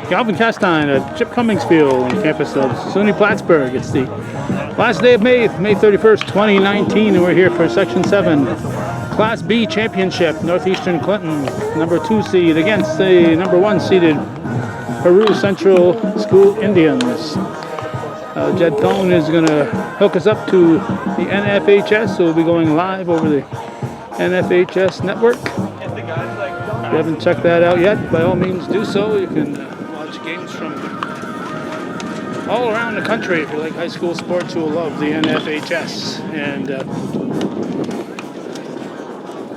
Galvin Castine at Chip Cummings Field on campus of SUNY Plattsburgh. It's the last day of May 31st, 2019, and we're here for Section 7 Class B Championship. Northeastern Clinton, number 2 seed, against the number 1 seeded Peru Central School Indians. Jed Thone is going to hook us up to the NFHS, so we'll be going live over the NFHS network. If you haven't checked that out yet, by all means do so. You can watch games from all around the country. If you like high school sports, you'll love the NFHS. And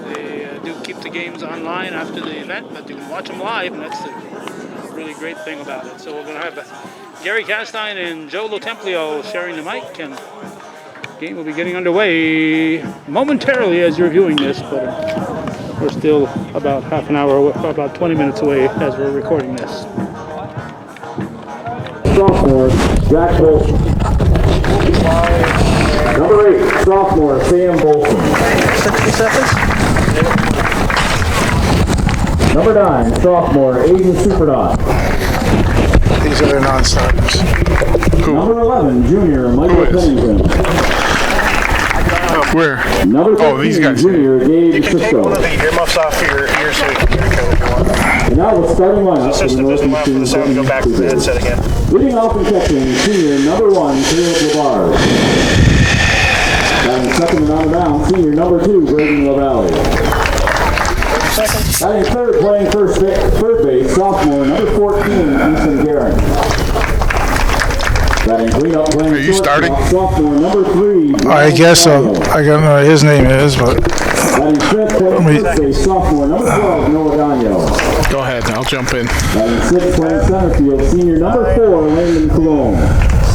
they do keep the games online after the event, but you can watch them live, and that's the really great thing about it. So we're going to have Gary Castine and Joe Lotemplio sharing the mic, and the game will be getting underway momentarily as you're viewing this, but we're still about half an hour, about 20 minutes away as we're recording this. Sophomore, Jack Bolson. Number 8, sophomore, Sam Bolson. 60 seconds. Number 9, sophomore, Aiden Superdot. These are the non-starters. Cool. Number 11, junior, Michael Pennington. Where? Number 15, these guys. junior, Gabe You can take Sisko. one of the earmuffs off of your ear so you can hear it if you want. And now the starting lineup for the System doesn't allow for the sound to go back to the headset again. Leading off and catching, senior, number 1, Caleb LeVar. Batting second and on the mound, senior, number 2, Braden LaValle. Batting third, playing third base, sophomore, number 14, Easton Guerin. Batting cleanup, playing Are you starting? sophomore, number 3. I guess so. I don't know what his name is, but Batting fifth, playing first base, sophomore, number 12, Noah Gagno. go ahead. I'll jump in. Batting sixth, playing center field, senior, number 4, Landon Cologne.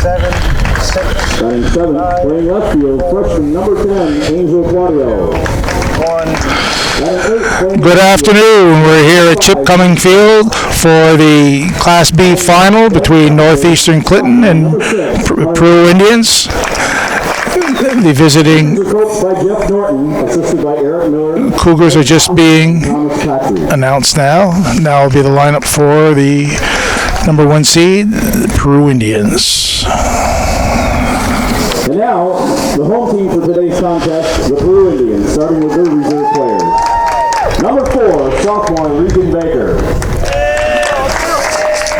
7, 6, Batting seventh, playing left field, freshman, number 10, Angel Claudio. 1. Good afternoon. We're here at Chip Cummings Field for the Class B final between Northeastern Clinton and Peru Indians. The visiting Cougars are just being announced now. Now will be the lineup for the number 1 seed, the Peru Indians. And now, the home team for today's contest, the Peru Indians, starting with their reserve players. Number 4, sophomore, Regan Baker.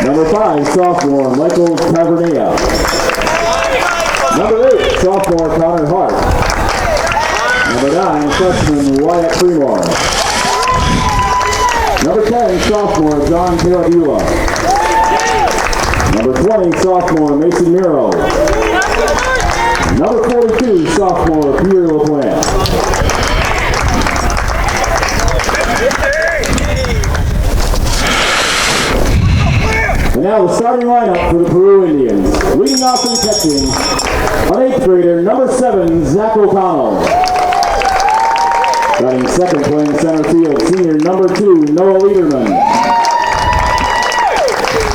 Number 5, sophomore, Michael Tavernea. Number 8, sophomore, Connor Hart. Number 9, freshman, Wyatt Fremore. Number 10, sophomore, John Caradula. Number 20, sophomore, Mason Miro. Number 42, sophomore, Peter LaPlante. And now the starting lineup for the Peru Indians. Leading off and catching, an 8th grader, number 7, Zach O'Connell. Batting second, playing center field, senior, number 2, Noah Liederman.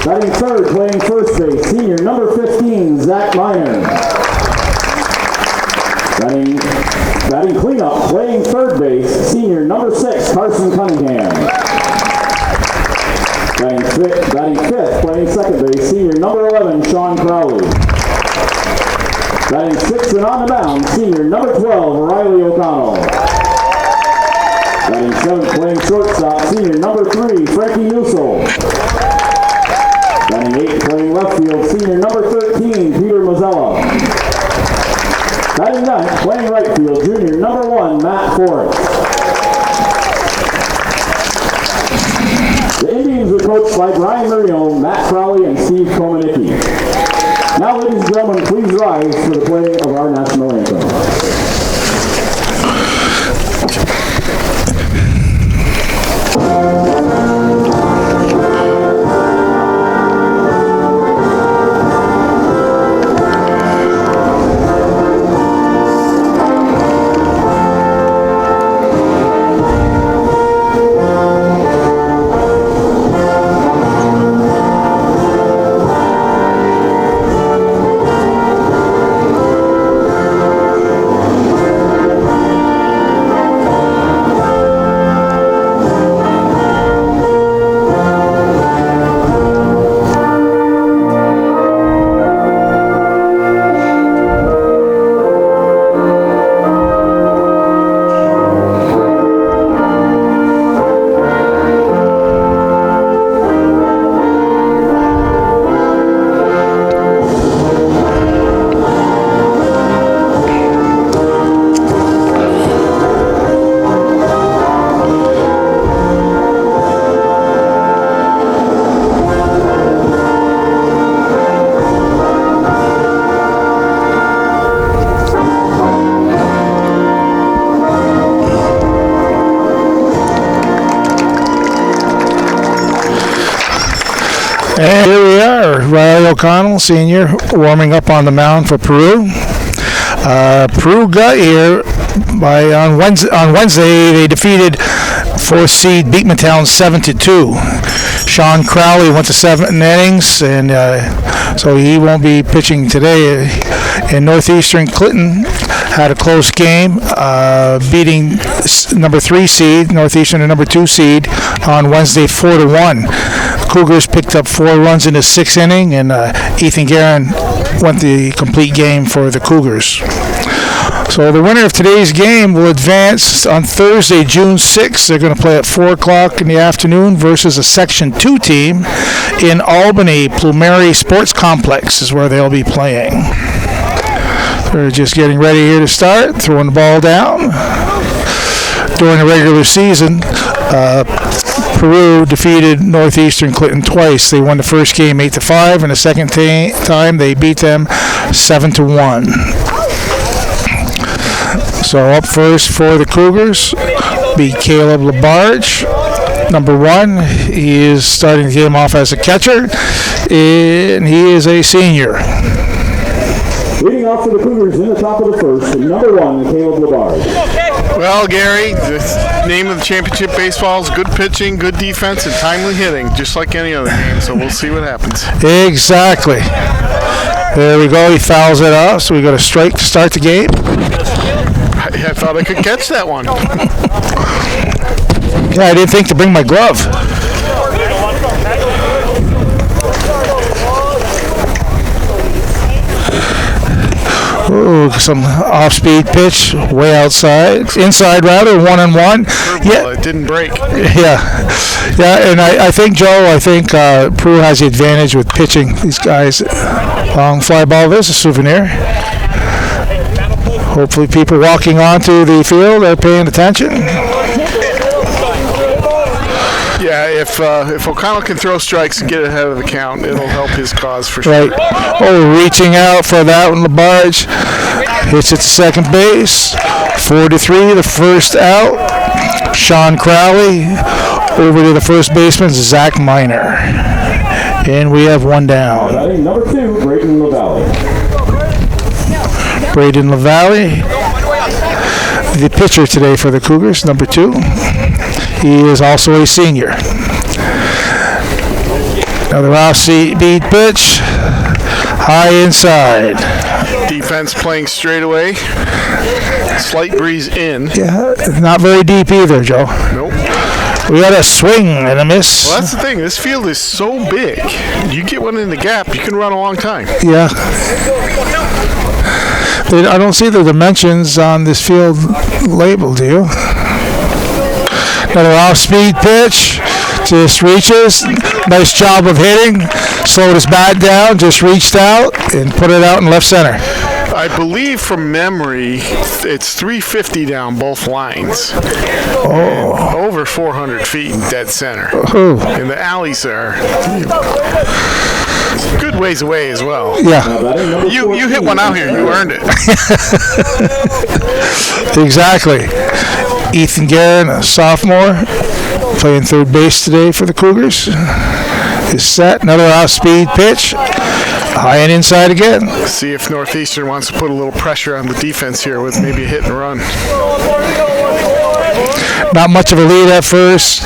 Batting third, playing first base, senior, number 15, Zach Miner. Batting cleanup, playing third base, senior, number 6, Carson Cunningham. Batting fifth, playing second base, senior, number 11, Sean Crowley. Batting sixth and on the mound, senior, number 12, Riley O'Connell. Batting seventh, playing shortstop, senior, number 3, Frankie Newsel. Batting eighth, playing left field, senior, number 13, Peter Mazzella. Batting ninth, playing right field, junior, number 1, Matt Forrest. The Indians are coached by Brian Marino, Matt Crowley, and Steve Komanicki. Now, ladies and gentlemen, please rise for the playing of our national anthem. And here we are, Riley O'Connell, senior, warming up on the mound for Peru. Peru got here on Wednesday. They defeated 4th seed Beekmantown 7-2. Sean Crowley went to 7 innings, and so he won't be pitching today. And Northeastern Clinton had a close game, beating number 3 seed Northeastern and number 2 seed on Wednesday 4-1. Cougars picked up 4 runs in the 6th inning, and Ethan Guerin went the complete game for the Cougars. So the winner of today's game will advance on Thursday, June 6th. They're going to play at 4 o'clock in the afternoon versus a Section 2 team in Albany. Plumeri Sports Complex is where they'll be playing. They're just getting ready here to start, throwing the ball down. During the regular season, Peru defeated Northeastern Clinton twice. They won the first game 8-5, and the second time they beat them 7-1. So up first for the Cougars be Caleb Labarge, number 1. He is starting the game off as a catcher, and he is a senior. Leading off for the Cougars in the top of the first, number 1, Caleb Labarge. Well, Gary, the name of the championship baseball is good pitching, good defense, and timely hitting, just like any other game. So we'll see what happens. Exactly. There we go. He fouls it off, so we got a strike to start the game. I thought I could catch that one. Yeah, I didn't think to bring my glove. Ooh, some off-speed pitch, way outside, inside rather, 1-1. Yeah, it didn't break. Yeah, and I think Peru has the advantage with pitching. These guys, long fly ball. There's a souvenir. Hopefully, people walking onto the field are paying attention. Yeah, if O'Connell can throw strikes and get ahead of the count, it'll help his cause for sure. Right. Oh, reaching out for that one, Labarge. Hits it to second base. 4-3, the first out. Sean Crowley over to the first baseman, Zach Miner. And we have one down. Number 2, Braden LaValle. Braden LaValle, the pitcher today for the Cougars, number 2. He is also a senior. Another off-speed pitch, high inside. Defense playing straight away. Slight breeze in. Yeah, not very deep either, Joe. Nope. We got a swing and a miss. Well, that's the thing. This field is so big. You get one in the gap, you can run a long time. Yeah. I don't see the dimensions on this field labeled, do you? Another off-speed pitch, just reaches. Nice job of hitting. Slowed his bat down, just reached out and put it out in left center. I believe from memory, it's 350 down both lines. Oh. Over 400 feet in dead center. Oh. And the alleys are good ways away as well. Yeah. You hit one out here, you earned it. Exactly. Ethan Guerin, a sophomore, playing third base today for the Cougars. Is set. Another off-speed pitch. High and inside again. See if Northeastern wants to put a little pressure on the defense here with maybe a hit and run. Not much of a lead at first.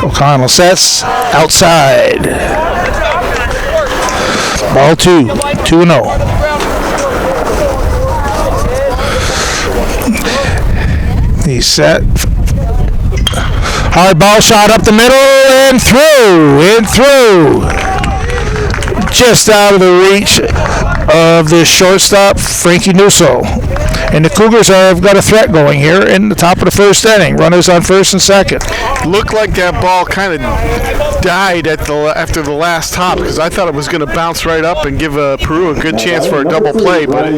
O'Connell sets outside. Ball 2-0. He's set. Hard ball shot up the middle and through. Just out of the reach of the shortstop, Frankie Nusso. And the Cougars have got a threat going here in the top of the first inning. Runners on first and second. Looked like that ball kind of died after the last hop because I thought it was going to bounce right up and give Peru a good chance for a double play, but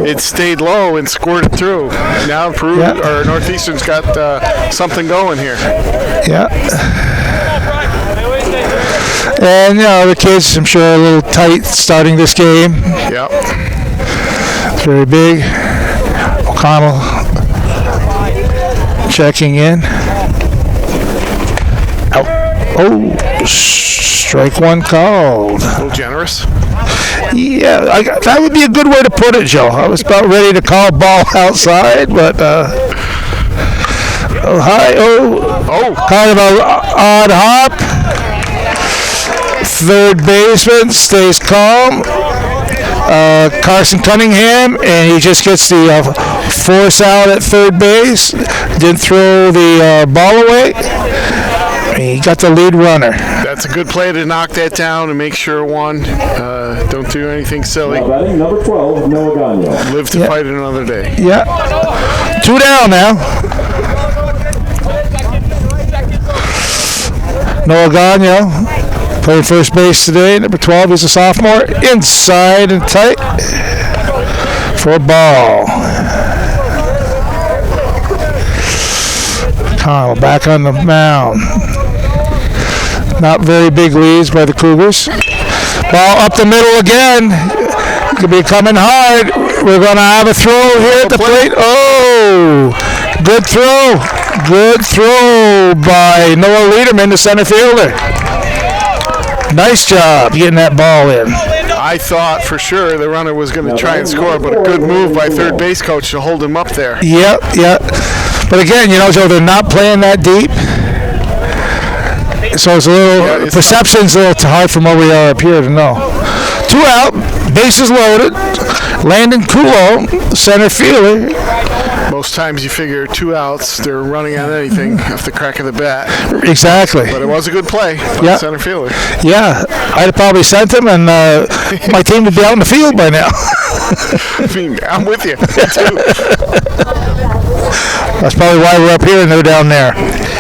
it stayed low and scored it through. Now Peru or Northeastern's got something going here. Yeah. And, the kids, I'm sure, are a little tight starting this game. Yep. Very big. O'Connell checking in. Out. Oh, strike one called. A little generous. Yeah, that would be a good way to put it, Joe. I was about ready to call ball outside, but kind of an odd hop. Third baseman stays calm. Carson Cunningham, and he just gets the force out at third base. Didn't throw the ball away. He got the lead runner. That's a good play to knock that down and make sure it won. Don't do anything silly. Now batting number 12, Noah Gagne. Live to fight another day. Yeah. 2 down now. Noah Gagne playing first base today. Number 12, he's a sophomore. Inside and tight for a ball. Connell back on the mound. Not very big leads by the Cougars. Ball up the middle again. Could be coming hard. We're going to have a throw here at the plate. Oh, good throw. Good throw by Noah Lederman, the center fielder. Nice job getting that ball in. I thought for sure the runner was going to try and score, but a good move by third base coach to hold him up there. Yep. But again, Joe, they're not playing that deep. So it's a little, perception's a little hard from where we are up here to know. 2 out, bases loaded. Landon Kulo, center fielder. Most times you figure 2 outs, they're running on anything off the crack of the bat. Exactly. But it was a good play by the center fielder. Yeah, I'd have probably sent him, and my team would be out in the field by now. I mean, I'm with you. Me too. That's probably why we're up here and they're down there.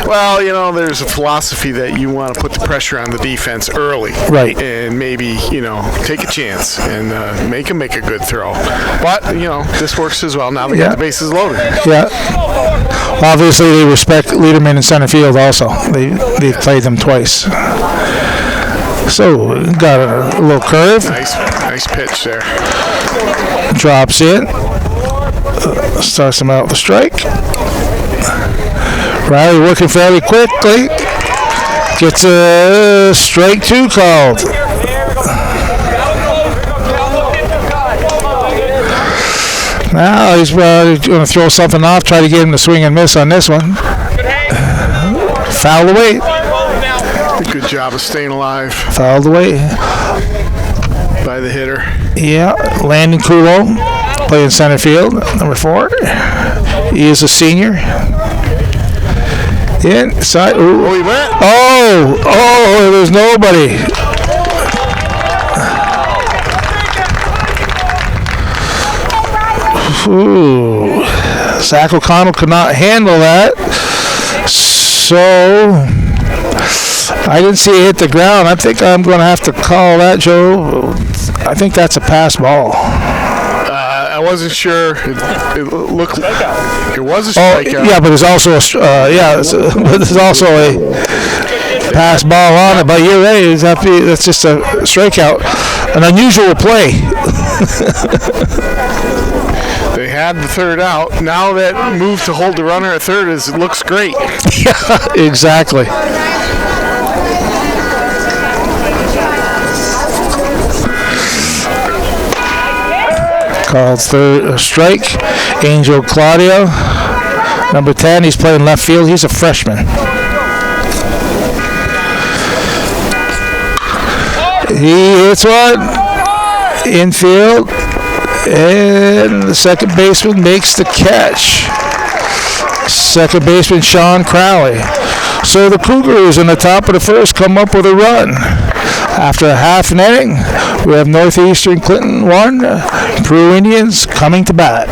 Well, there's a philosophy that you want to put the pressure on the defense early. Right. And maybe, take a chance and make him make a good throw. But, this works as well. Now they got the bases loaded. Yeah. Obviously, they respect Lederman in center field also. They've played them twice. So, got a little curve. Nice pitch there. Drops in. Starts him out with a strike. Riley working fairly quickly. Gets a strike 2 called. Now he's going to throw something off, try to get him to swing and miss on this one. Fouled away. Good job of staying alive. Fouled away. By the hitter. Yeah, Landon Kulo, playing center field, number 4. He is a senior. Inside. Ooh. Oh, he went. Oh, there's nobody. Ooh. Zach O'Connell could not handle that. So I didn't see it hit the ground. I think I'm going to have to call that, Joe. I think that's a pass ball. I wasn't sure. It looked like it was a strikeout. Yeah, but there's also there's also a pass ball on it. But you're right. That's just a strikeout. An unusual play. They had the third out. Now that move to hold the runner at third looks great. Yeah, exactly. Called third strike. Angel Claudio, number 10. He's playing left field. He's a freshman. He hits one infield, and the second baseman makes the catch. Second baseman Sean Crowley. So the Cougars in the top of the first come up with a run. After a half an inning, we have Northeastern Clinton 1, Peru Indians coming to bat.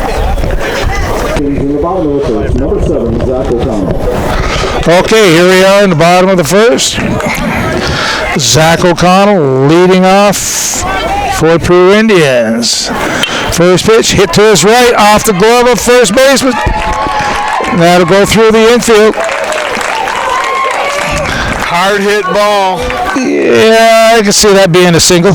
Okay, here we are in the bottom of the first. Zach O'Connell leading off for Peru Indians. First pitch hit to his right off the glove of first baseman. That'll go through the infield. Hard hit ball. Yeah, I can see that being a single.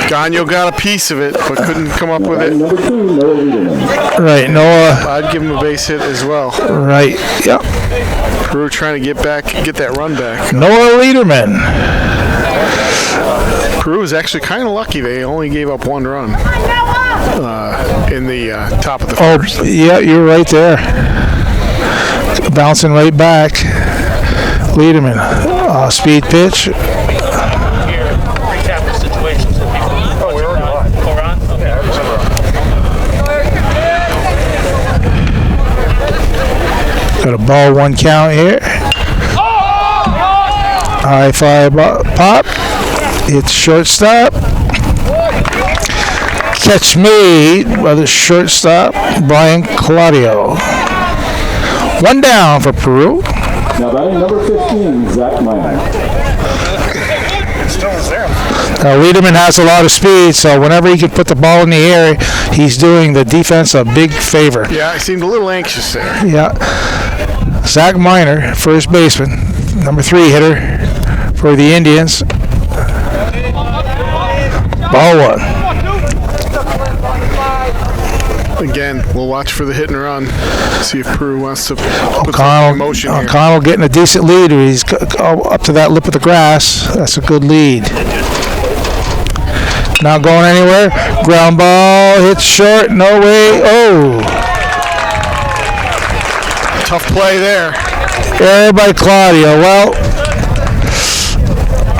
Gagno got a piece of it, but couldn't come up with it. Number 2, Noah Liederman. Right, Noah. I'd give him a base hit as well. Right, yep. Peru trying to get that run back. Noah Liederman. Peru is actually kind of lucky. They only gave up 1 run in the top of the first. Oh, yeah, you're right there. Bouncing right back. Liederman. Speed pitch. Recap the situation so people. Oh, we're already on. We're on? Okay. Got a ball 1 count here. High fly pop. It's shortstop. Catch made by the shortstop, Brian Claudio. 1 down for Peru. Now batting number 15, Zach Meyer. Still is there. Liederman has a lot of speed, so whenever he can put the ball in the air, he's doing the defense a big favor. Yeah, I seemed a little anxious there. Yeah. Zach Miner, first baseman, number 3 hitter for the Indians. Ball 1. Again, we'll watch for the hit and run. See if Peru wants to put some emotion here. O'Connell getting a decent lead. He's up to that lip of the grass. That's a good lead. Not going anywhere. Ground ball hits short. No way. Oh. Tough play there. Error by Claudio. Well,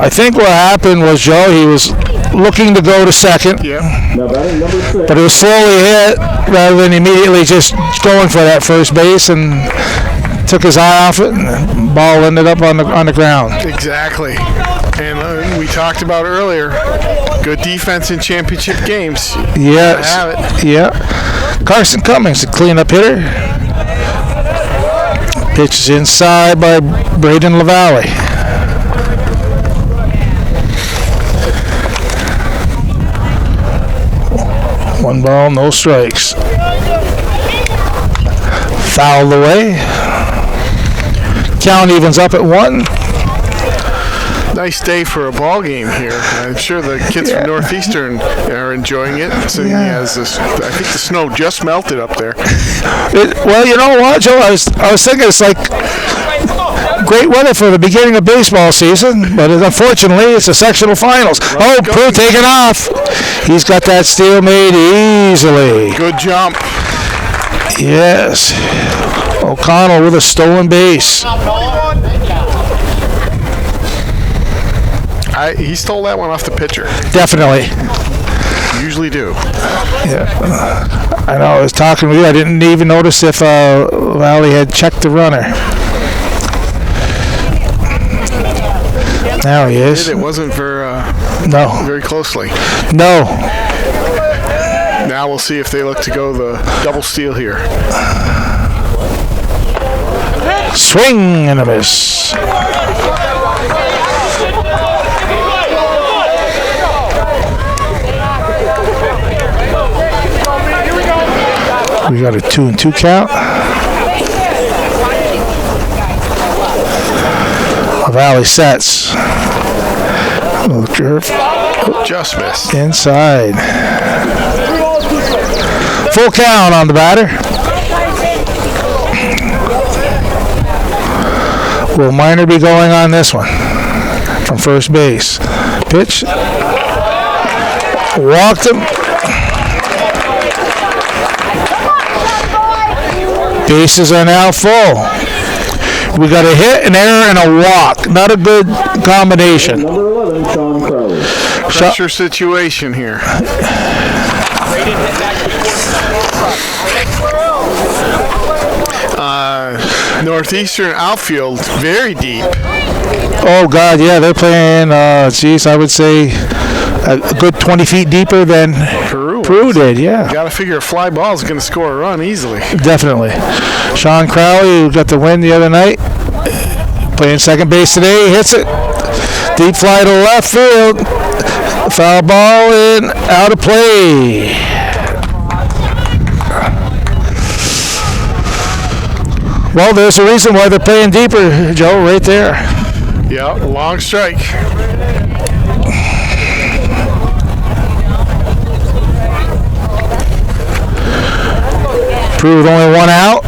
I think what happened was, Joe, he was looking to go to second. Yeah. Now batting number 6. But it was slowly hit rather than immediately just going for that first base, and took his eye off it, and the ball ended up on the ground. Exactly. And we talked about earlier, good defense in championship games. Yes. Have it. Yeah. Carson Cummings, the cleanup hitter. Pitch is inside by Braden LaValle. One ball, no strikes. Fouled away. Count evens up at 1. Nice day for a ball game here. I'm sure the kids from Northeastern are enjoying it. So has this, I think the snow just melted up there. Well, you know what, Joe? I was thinking it's like great weather for the beginning of baseball season, but unfortunately it's the sectional finals. Oh, Peru taking off. He's got that steal made easily. Good jump. Yes. O'Connell with a stolen base. He stole that one off the pitcher. Definitely. Usually do. Yeah. I know, I was talking with you. I didn't even notice if Valley had checked the runner. Now he is. It wasn't very closely. No. Now we'll see if they look to go the double steal here. Swing and a miss. We got a 2-2 count. Valley sets. Little curve. Just missed. Inside. Full count on the batter. Will Miner be going on this one from first base? Pitch. Walked him. Bases are now full. We got a hit, an error, and a walk. Not a good combination. Number 11, Sean Crowley. Pressure situation here. Northeastern outfield, very deep. Oh, God, yeah, they're playing, I would say a good 20 feet deeper than Peru did, yeah. Got to figure a fly ball is going to score a run easily. Definitely. Sean Crowley, who got the win the other night, playing second base today, hits it. Deep fly to left field. Foul ball and out of play. Well, there's a reason why they're playing deeper, Joe, right there. Yeah, long strike. Prue with only one out.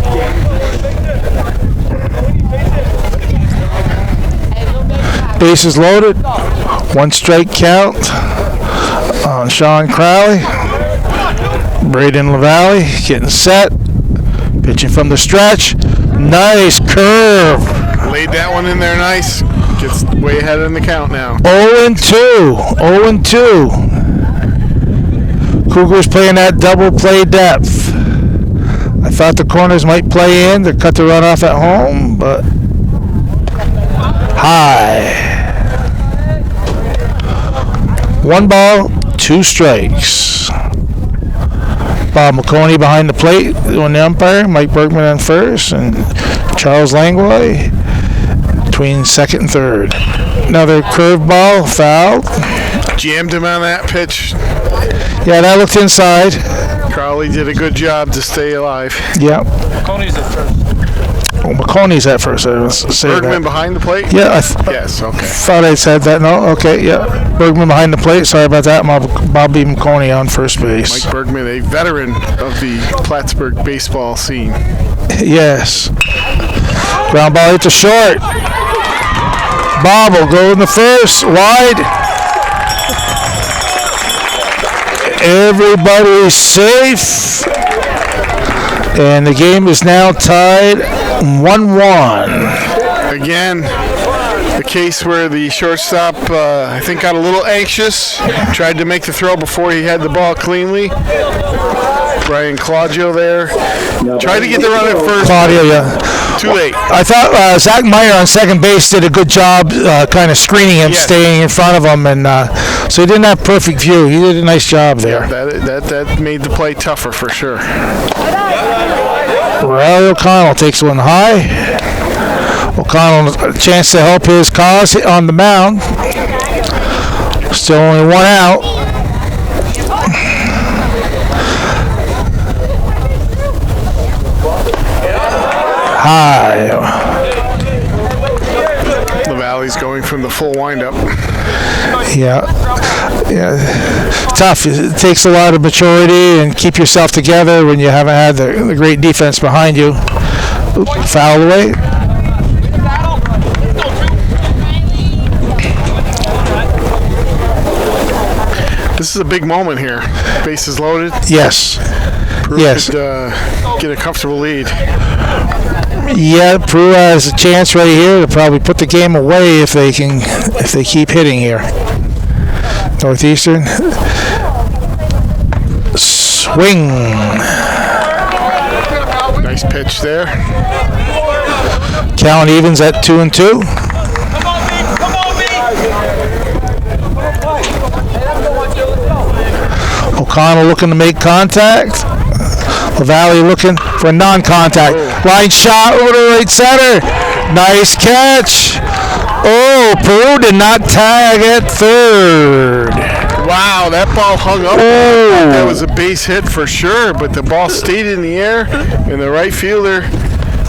Bases loaded. One strike count on Sean Crowley. Braden LaValle getting set. Pitching from the stretch. Nice curve. Laid that one in there nice. Gets way ahead in the count now. 0-2. 0-2. Cougars playing that double play depth. I thought the corners might play in to cut the run off at home, but high. 1 ball, 2 strikes. Bob McConey behind the plate on the umpire. Mike Bergman on first, and Charles Langlois between second and third. Another curveball, fouled. Jammed him on that pitch. Yeah, that looked inside. Crowley did a good job to stay alive. Yeah. Coney's at first. Oh, McConey's at first. I was say Bergman that. behind the plate? Yeah, Yes, okay. thought I said that. No, okay, yeah. Bergman behind the plate. Sorry about that. Bobby McConey on first base. Mike Bergman, a veteran of the Plattsburgh baseball scene. Yes. Ground ball hit to short. Bob will go in the first. Wide. Everybody's safe. And the game is now tied 1-1. Again, the case where the shortstop, I think, got a little anxious. Tried to make the throw before he had the ball cleanly. Brian Claudio there. Tried to get the run at first. Claudia, yeah. Too late. I thought Zach Meyer on second base did a good job kind of screening him, Yes. staying in front of him, and so he didn't have perfect view. He did a nice job there. That made the play tougher for sure. Riley O'Connell takes one high. O'Connell a chance to help his cause on the mound. Still only one out. High. LaValle's going from the full windup. Yeah. Tough. It takes a lot of maturity and keep yourself together when you haven't had the great defense behind you. Foul away. This is a big moment here. Bases loaded. Yes. Prue Yes. could get a comfortable lead. Yeah, Prue has a chance right here to probably put the game away if they keep hitting here. Northeastern. Swing. Nice pitch there. Count evens at 2-2. O'Connell looking to make contact. LaValle looking for non-contact. Line shot over to right center. Nice catch. Oh, Prue did not tag at third. Wow, that ball hung up. Oh. That was a base hit for sure, but the ball stayed in the air, and the right fielder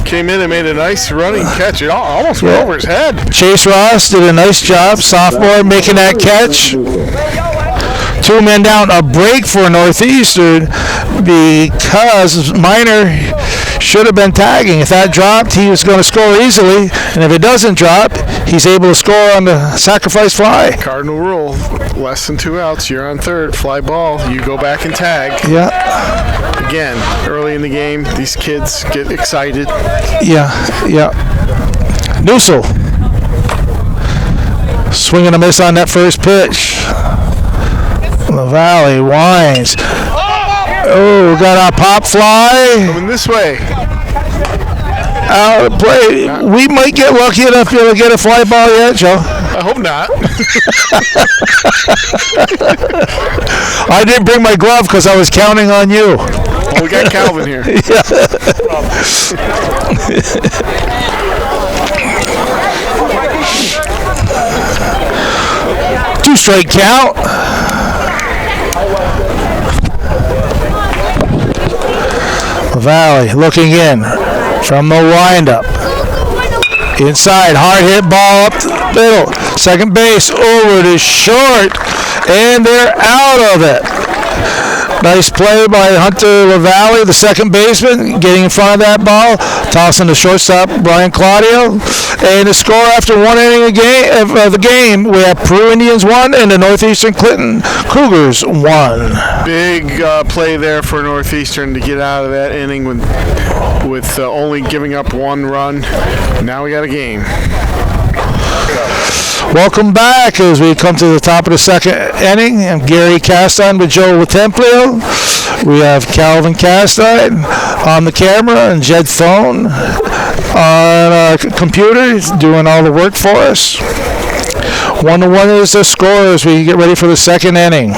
came in and made a nice running catch. It almost went over his head. Chase Ross did a nice job, sophomore, making that catch. 2 men down, a break for Northeastern because Minor should have been tagging. If that dropped, he was going to score easily, and if it doesn't drop, he's able to score on the sacrifice fly. Cardinal rule, less than 2 outs, you're on third, fly ball, you go back and tag. Yeah, Again, early in the game, these kids get excited. yeah. Newsel. Swing and a miss on that first pitch. LaValle winds. Oh, got a pop fly. Coming this way. Out of play. We might get lucky enough to get a fly ball yet, Joe. I hope not. I didn't bring my glove because I was counting on you. Well, we got Calvin here. Two strike count. LaValle looking in from the windup. Inside, hard hit ball up the middle. Second base over to short, and they're out of it. Nice play by Hunter LaValle, the second baseman, getting in front of that ball, tossing the shortstop, Brian Claudio. And the score after one inning of the game, we have Peru Indians 1 and the Northeastern Clinton Cougars 1. Big play there for Northeastern to get out of that inning with only giving up one run. Now we got a game. Welcome back as we come to the top of the second inning. I'm Gary Castine with Joe Latemplio. We have Calvin Castine on the camera and Jed Phone on our computer doing all the work for us. 1-1 is the score as we get ready for the second inning.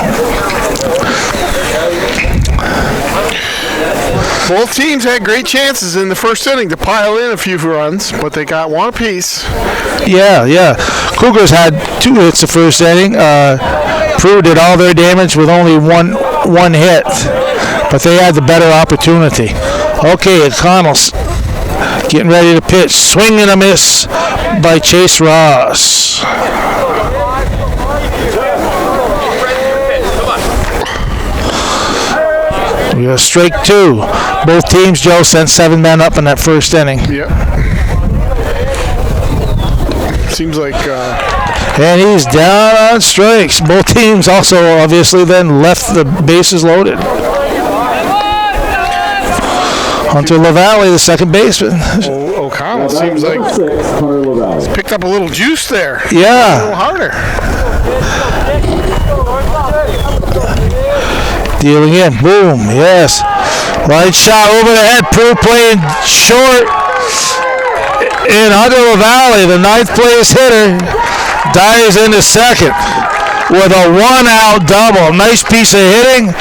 Both teams had great chances in the first inning to pile in a few runs, but they got one apiece. Yeah. Cougars had 2 hits the first inning. Peru did all their damage with only one hit, but they had the better opportunity. Okay, Connell's getting ready to pitch. Swing and a miss by Chase Ross. We got strike 2. Both teams, Joe, sent 7 men up in that first inning. Yep. Seems like... And he's down on strikes. Both teams also obviously then left the bases loaded. Hunter LaValle, the second baseman. O'Connell seems like he's picked up a little juice there. Yeah. A little harder. Dealing in. Boom. Yes. Light shot over the head. Peru playing short. And Hunter LaValle, the 9th place hitter, dives into second with a 1-out double. Nice piece of hitting.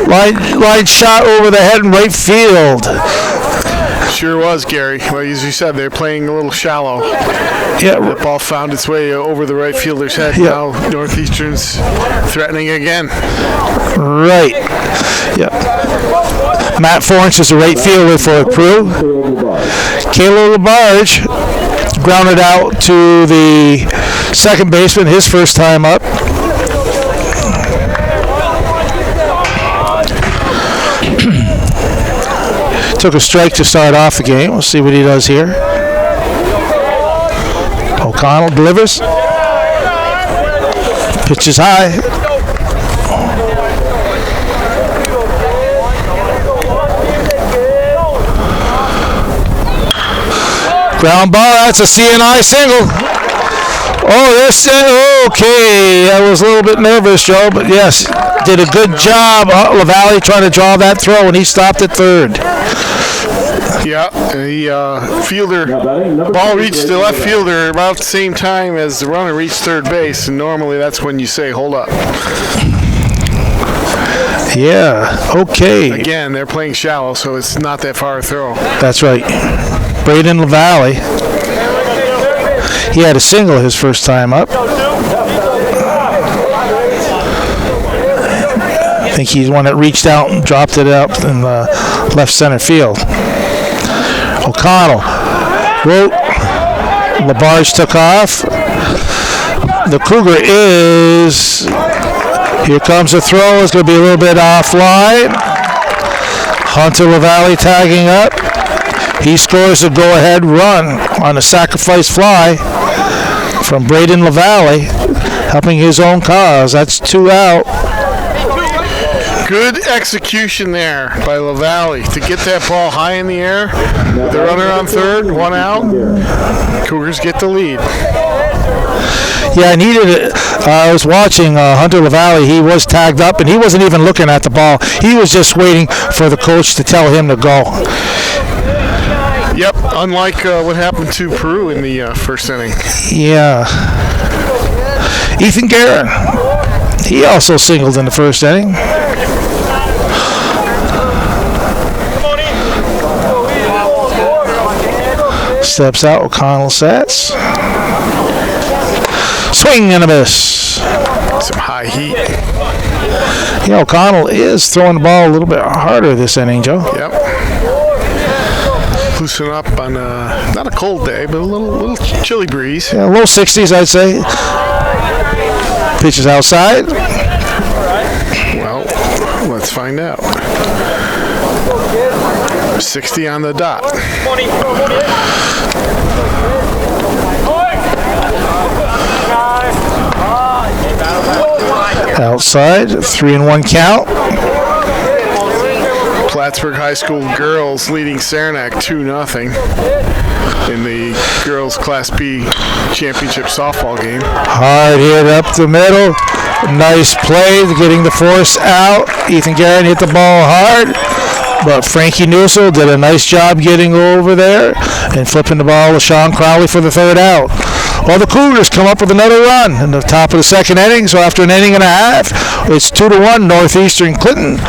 Light shot over the head in right field. Sure was, Gary. Well, as you said, they're playing a little shallow. Yeah. The ball found its way over the right fielder's head. Yeah. Now Northeastern's threatening again. Right. Yeah. Matt Forrest is the right fielder for Peru. Caleb LaBarge grounded out to the second baseman, his first time up. Took a strike to start off the game. We'll see what he does here. O'Connell delivers. Pitch is high. Ground ball, that's a CNI single. Oh, this, okay. I was a little bit nervous, Joe, but yes, did a good job. LaValle trying to draw that throw, and he stopped at third. Yeah, the fielder, ball reached the left fielder about the same time as the runner reached third base, and normally that's when you say, hold up. Yeah, okay. Again, they're playing shallow, so it's not that far a throw. That's right. Braden LaValle. He had a single his first time up. I think he's one that reached out and dropped it up in the left center field. O'Connell wrote. LaBarge took off. The Cougar is... Here comes the throw. It's going to be a little bit offline. Hunter LaValle tagging up. He scores a go-ahead run on a sacrifice fly from Braden LaValle, helping his own cause. That's 2 out. Good execution there by LaValle to get that ball high in the air. The runner on third, 1 out. Cougars get the lead. Yeah, I needed it. I was watching Hunter LaValle. He was tagged up, and he wasn't even looking at the ball. He was just waiting for the coach to tell him to go. Yep, unlike what happened to Peru in the first inning. Yeah. Ethan Guerin. He also singled in the first inning. Steps out, O'Connell sets. Swing and a miss. Some high heat. Yeah, O'Connell is throwing the ball a little bit harder this inning, Joe. Yep. Loosen up on not a cold day, but a little chilly breeze. Yeah, low 60s, I'd say. Pitches outside. Well, let's Let's find out. 60 on the dot. Outside, 3-1 count. Plattsburgh High School girls leading Saranac 2-0 in the girls Class B championship softball game. Hard hit up the middle. Nice play, getting the force out. Ethan Garrett hit the ball hard, but Frankie Newsel did a nice job getting over there and flipping the ball to Sean Crowley for the third out. Well, the Cougars come up with another run in the top of the second inning, so after an inning and a half, it's 2-1 Northeastern Clinton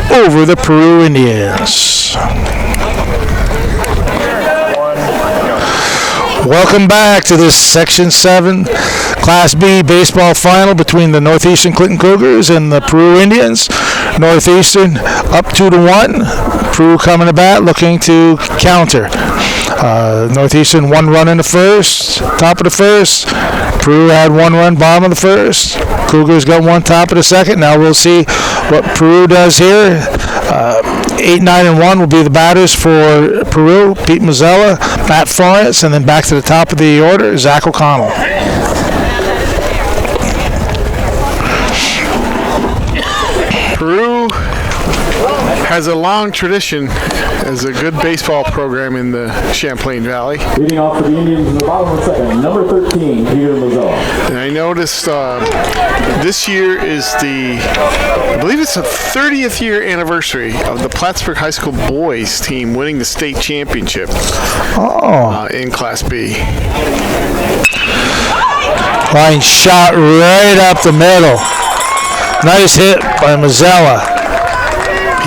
over the Peru Indians. Welcome back to this Section 7 Class B baseball final between the Northeastern Clinton Cougars and the Peru Indians. Northeastern up 2-1. Peru coming to bat looking to counter. Northeastern 1 run in the first, top of the first. Peru had 1 run bottom of the first. Cougars got 1 top of the second. Now we'll see what Peru does here. 8, 9, and 1 will be the batters for Peru. Pete Mazzella, Matt Florence, and then back to the top of the order, Zach O'Connell. Peru has a long tradition as a good baseball program in the Champlain Valley. Leading off for the Indians in the bottom of the second, number 13, Peter Mazzella. And I noticed this year is I believe it's the 30th year anniversary of the Plattsburgh High School boys team winning the state championship in Class B. Line shot right up the middle. Nice hit by Mazzella.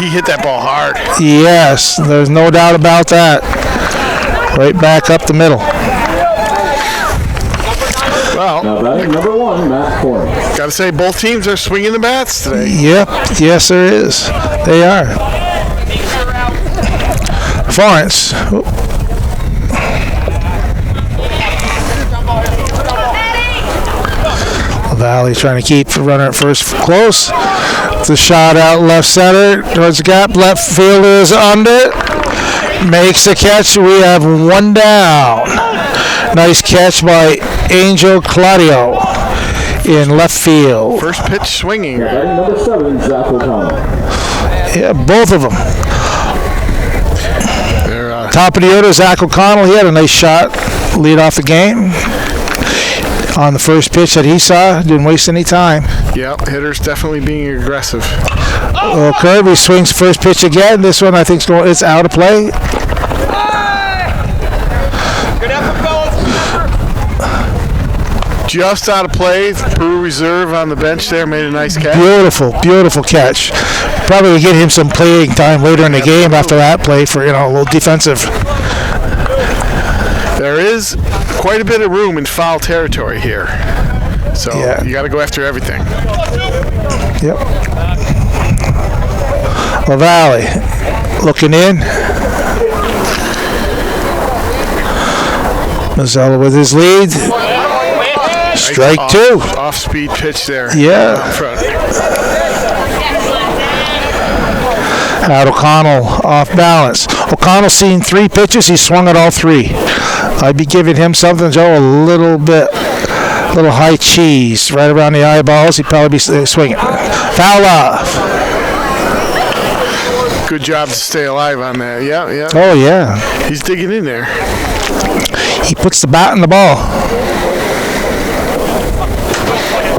He hit that ball hard. Yes, there's no doubt about that. Right back up the middle. Well, Now batting number 1, Matt Florence. got to say both teams are swinging the bats today. Yep, yes there is. They are. Florence. Valley trying to keep the runner at first close. The shot out left center towards the gap. Left fielder is under. Makes a catch. We have 1 down. Nice catch by Angel Claudio in left field. First pitch swinging. Batting number 7, Zach O'Connell. Yeah, both of them. They're, Top of the order, Zach O'Connell. He had a nice shot. Lead off the game. On the first pitch that he saw, didn't waste any time. Yep, hitters definitely being aggressive. Well, Kirby swings first pitch again. This one I think it's out of play. Just out of play. Peru reserve on the bench there made a nice catch. Beautiful catch. Probably will get him some playing time later in the game after that play for a little defensive. There is quite a bit of room in foul territory here, so you got to go after everything. Yep. LaValle looking in. Mazzella with his lead. Strike Nice 2. Off-speed pitch there. Yeah. Up front. Had O'Connell off balance. O'Connell seen 3 pitches. He swung at all 3. I'd be giving him something, Joe, a little high cheese right around the eyeballs. He'd probably be swinging. Foul off. Good job to stay alive on that. Yeah. Oh, yeah. He's digging in there. He puts the bat in the ball.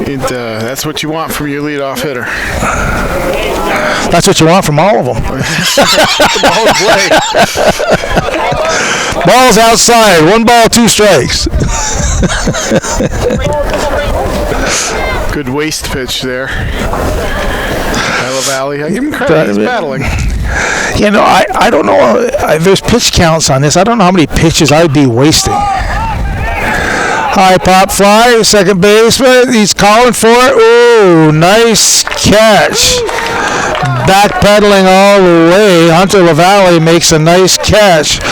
That's what you want from your leadoff hitter. That's what you want from all of them. Ball play. Ball's outside. 1 ball, 2 strikes. Good waist pitch there. LaValle, I give him credit. He's battling. I don't know. There's pitch counts on this. I don't know how many pitches I'd be wasting. High pop fly, second baseman. He's calling for it. Ooh, nice catch. Backpedaling all the way. Hunter LaValle makes a nice catch.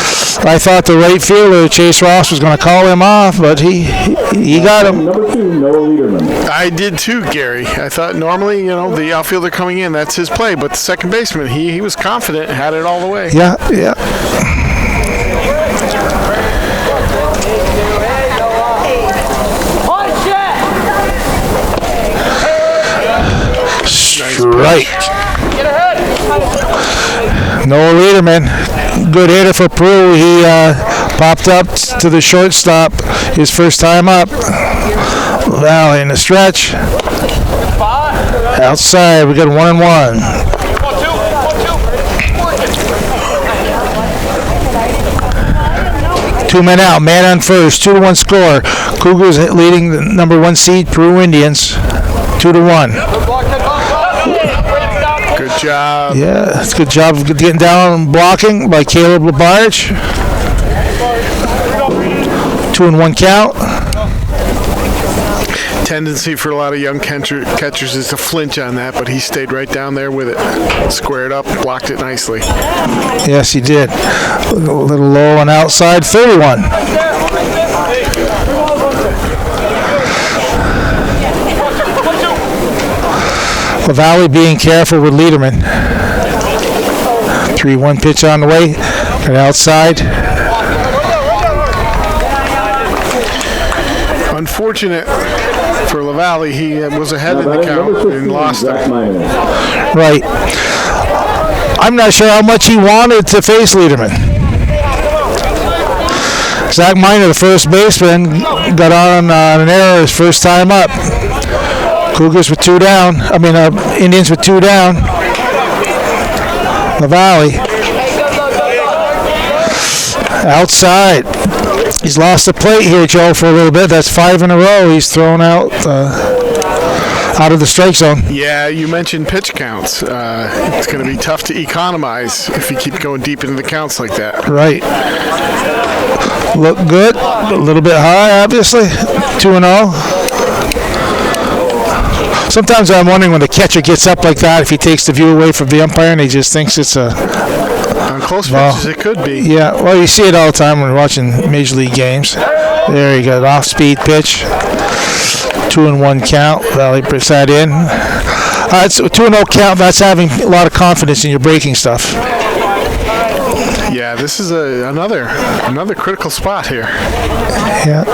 I thought the right fielder, Chase Ross, was going to call him off, but he got him. Number 2, Noah Lederman. I did too, Gary. I thought normally, the outfielder coming in, that's his play, but the second baseman, he was confident, had it all the way. Yeah. Strike. Noah Lederman, good hitter for Peru. He popped up to the shortstop his first time up. Valley in the stretch. Outside, we got 1-1. 2 men out, man on first, 2-1 score. Cougars leading the number 1 seed, Peru Indians, 2-1. Good job. Yeah, it's a good job of getting down and blocking by Caleb Labarge. 2-1 count. Tendency for a lot of young catchers is to flinch on that, but he stayed right down there with it. Squared up, blocked it nicely. Yes, he did. A little low on outside, 31. LaValle being careful with Lederman. 3-1 pitch on the way. And outside. Unfortunate for LaValle, he was ahead in the count and lost it. Right. I'm not sure how much he wanted to face Lederman. Zach Miner, the first baseman, got on an error his first time up. Cougars with 2 down. Indians with 2 down. LaValle. Outside. He's lost the plate here, Joe, for a little bit. That's 5 in a row. He's thrown out of the strike zone. Yeah, you mentioned pitch counts. It's going to be tough to economize if you keep going deep into the counts like that. Right. Look good. A little bit high, obviously. 2-0. Sometimes I'm wondering when the catcher gets up like that, if he takes the view away from the umpire and he just thinks it's a... On close pitches, it could be. Yeah, well, you see it all the time when you're watching Major League games. There you go, off-speed pitch. 2-1 count. Valley puts that in. It's a 2-0 count. That's having a lot of confidence in your breaking stuff. Yeah, this is another critical spot here. Yeah.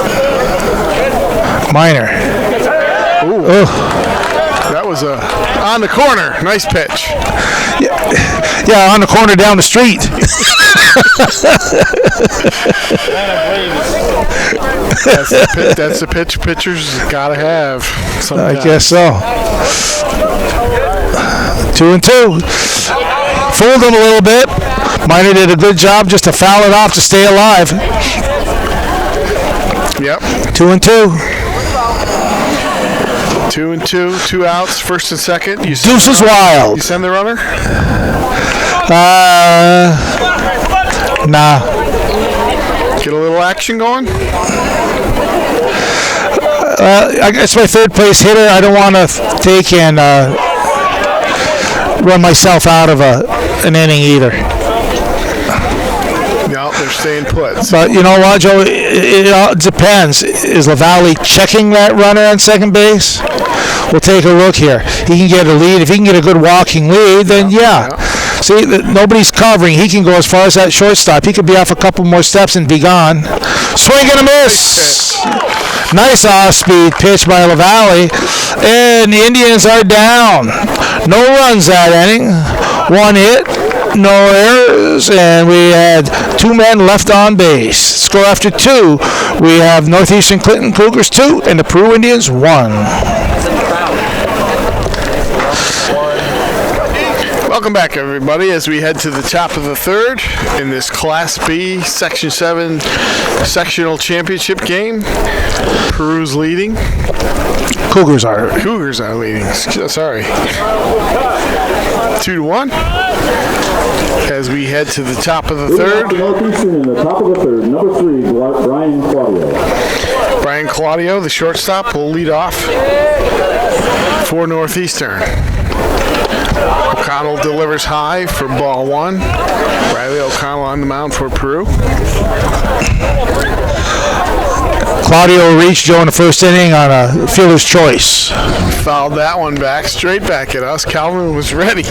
Minor. Ooh. Oh. That was on the corner. Nice pitch. Yeah, on the corner down the street. That's the pitch pitchers gotta have sometimes. I guess so. 2-2. Fooled him a little bit. Minor did a good job just to foul it off to stay alive. Yep. 2-2. 2-2, 2 outs, first and second. Deuce is wild. You send the runner? Nah. Get a little action going? It's my third place hitter. I don't want to take and run myself out of an inning either. No, they're staying put. But you know what, Joe? It all depends. Is LaValle checking that runner on second base? We'll take a look here. He can get a lead. If he can get a good walking lead, then yeah. See, nobody's covering. He can go as far as that shortstop. He could be off a couple more steps and be gone. Swing and a miss. Nice off-speed pitch by LaValle. And the Indians are down. No runs that inning. 1 hit. No errors, and we had 2 men left on base. Score after 2, we have Northeastern Clinton Cougars 2 and the Peru Indians 1. Welcome back, everybody, as we head to the top of the third in this Class B Section 7 sectional championship game. Peru's leading. Cougars are leading. Sorry. 2-1. As we head to the top of the third. Northeastern in the top of the third, number 3, Brian Brian Claudio, the shortstop, will lead off for Northeastern. O'Connell delivers high for ball one. Riley O'Connell on the mound for Peru. Claudio reached Joe in the first inning on a fielder's choice. Fouled that one back, straight back at us. Calvin was ready.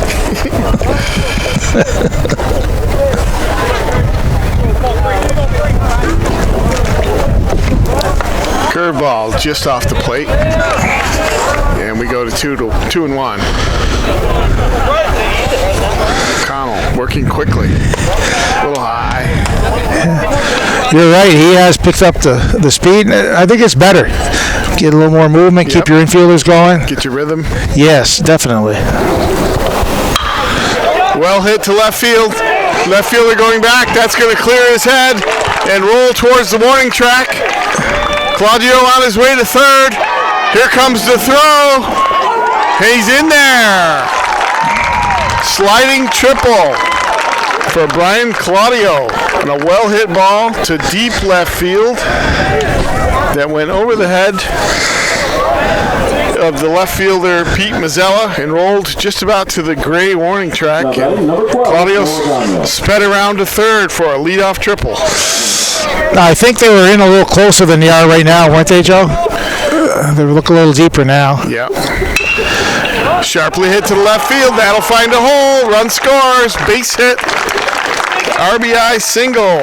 Curveball just off the plate. And we go to 2-1. O'Connell working quickly. A little high. You're right. He has picked up the speed. I think it's better. Get a little more movement. Keep your infielders going. Get your rhythm. Yes, definitely. Well hit to left field. Left fielder going back. That's going to clear his head and roll towards the warning track. Claudio on his way to third. Here comes the throw. He's in there. Sliding triple for Brian Claudio. And a well-hit ball to deep left field that went over the head of the left fielder Pete Mazzella and rolled just about to the gray warning track. And Claudio sped around to third for a leadoff triple. I think they were in a little closer than they are right now, weren't they, Joe? They look a little deeper now. Yeah. Sharply hit to the left field. That'll find a hole. Run scores. Base hit. RBI single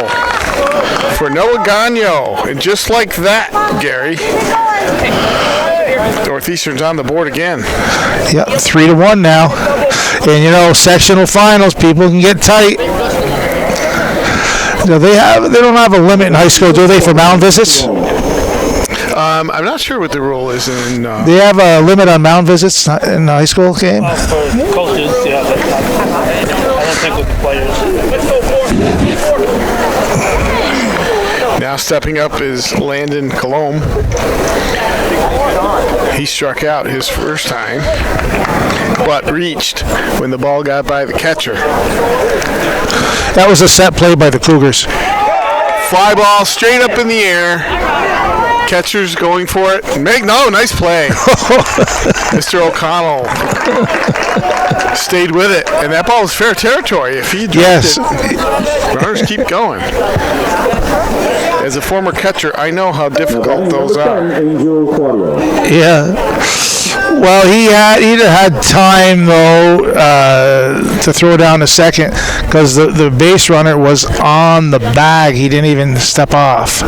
for Noah Gagno. And just like that, Gary, Northeastern's on the board again. Yep, 3-1 now. And you know, sectional finals, people can get tight. Do they don't have a limit in high school, do they, for mound visits? I'm not sure what the rule is in. They have a limit on mound visits in the high school game? For coaches, yeah, but I don't think with the players. Now stepping up is Landon Colomb. He struck out his first time, but reached when the ball got by the catcher. That was a set play by the Cougars. Fly ball straight up in the air. Catcher's going for it. Nice play. Mr. O'Connell stayed with it, and that ball was fair territory. If he dropped it, runners keep going. As a former catcher, I know how difficult those are. Yeah. Well, he either had time though to throw down a second because the base runner was on the bag. He didn't even step off.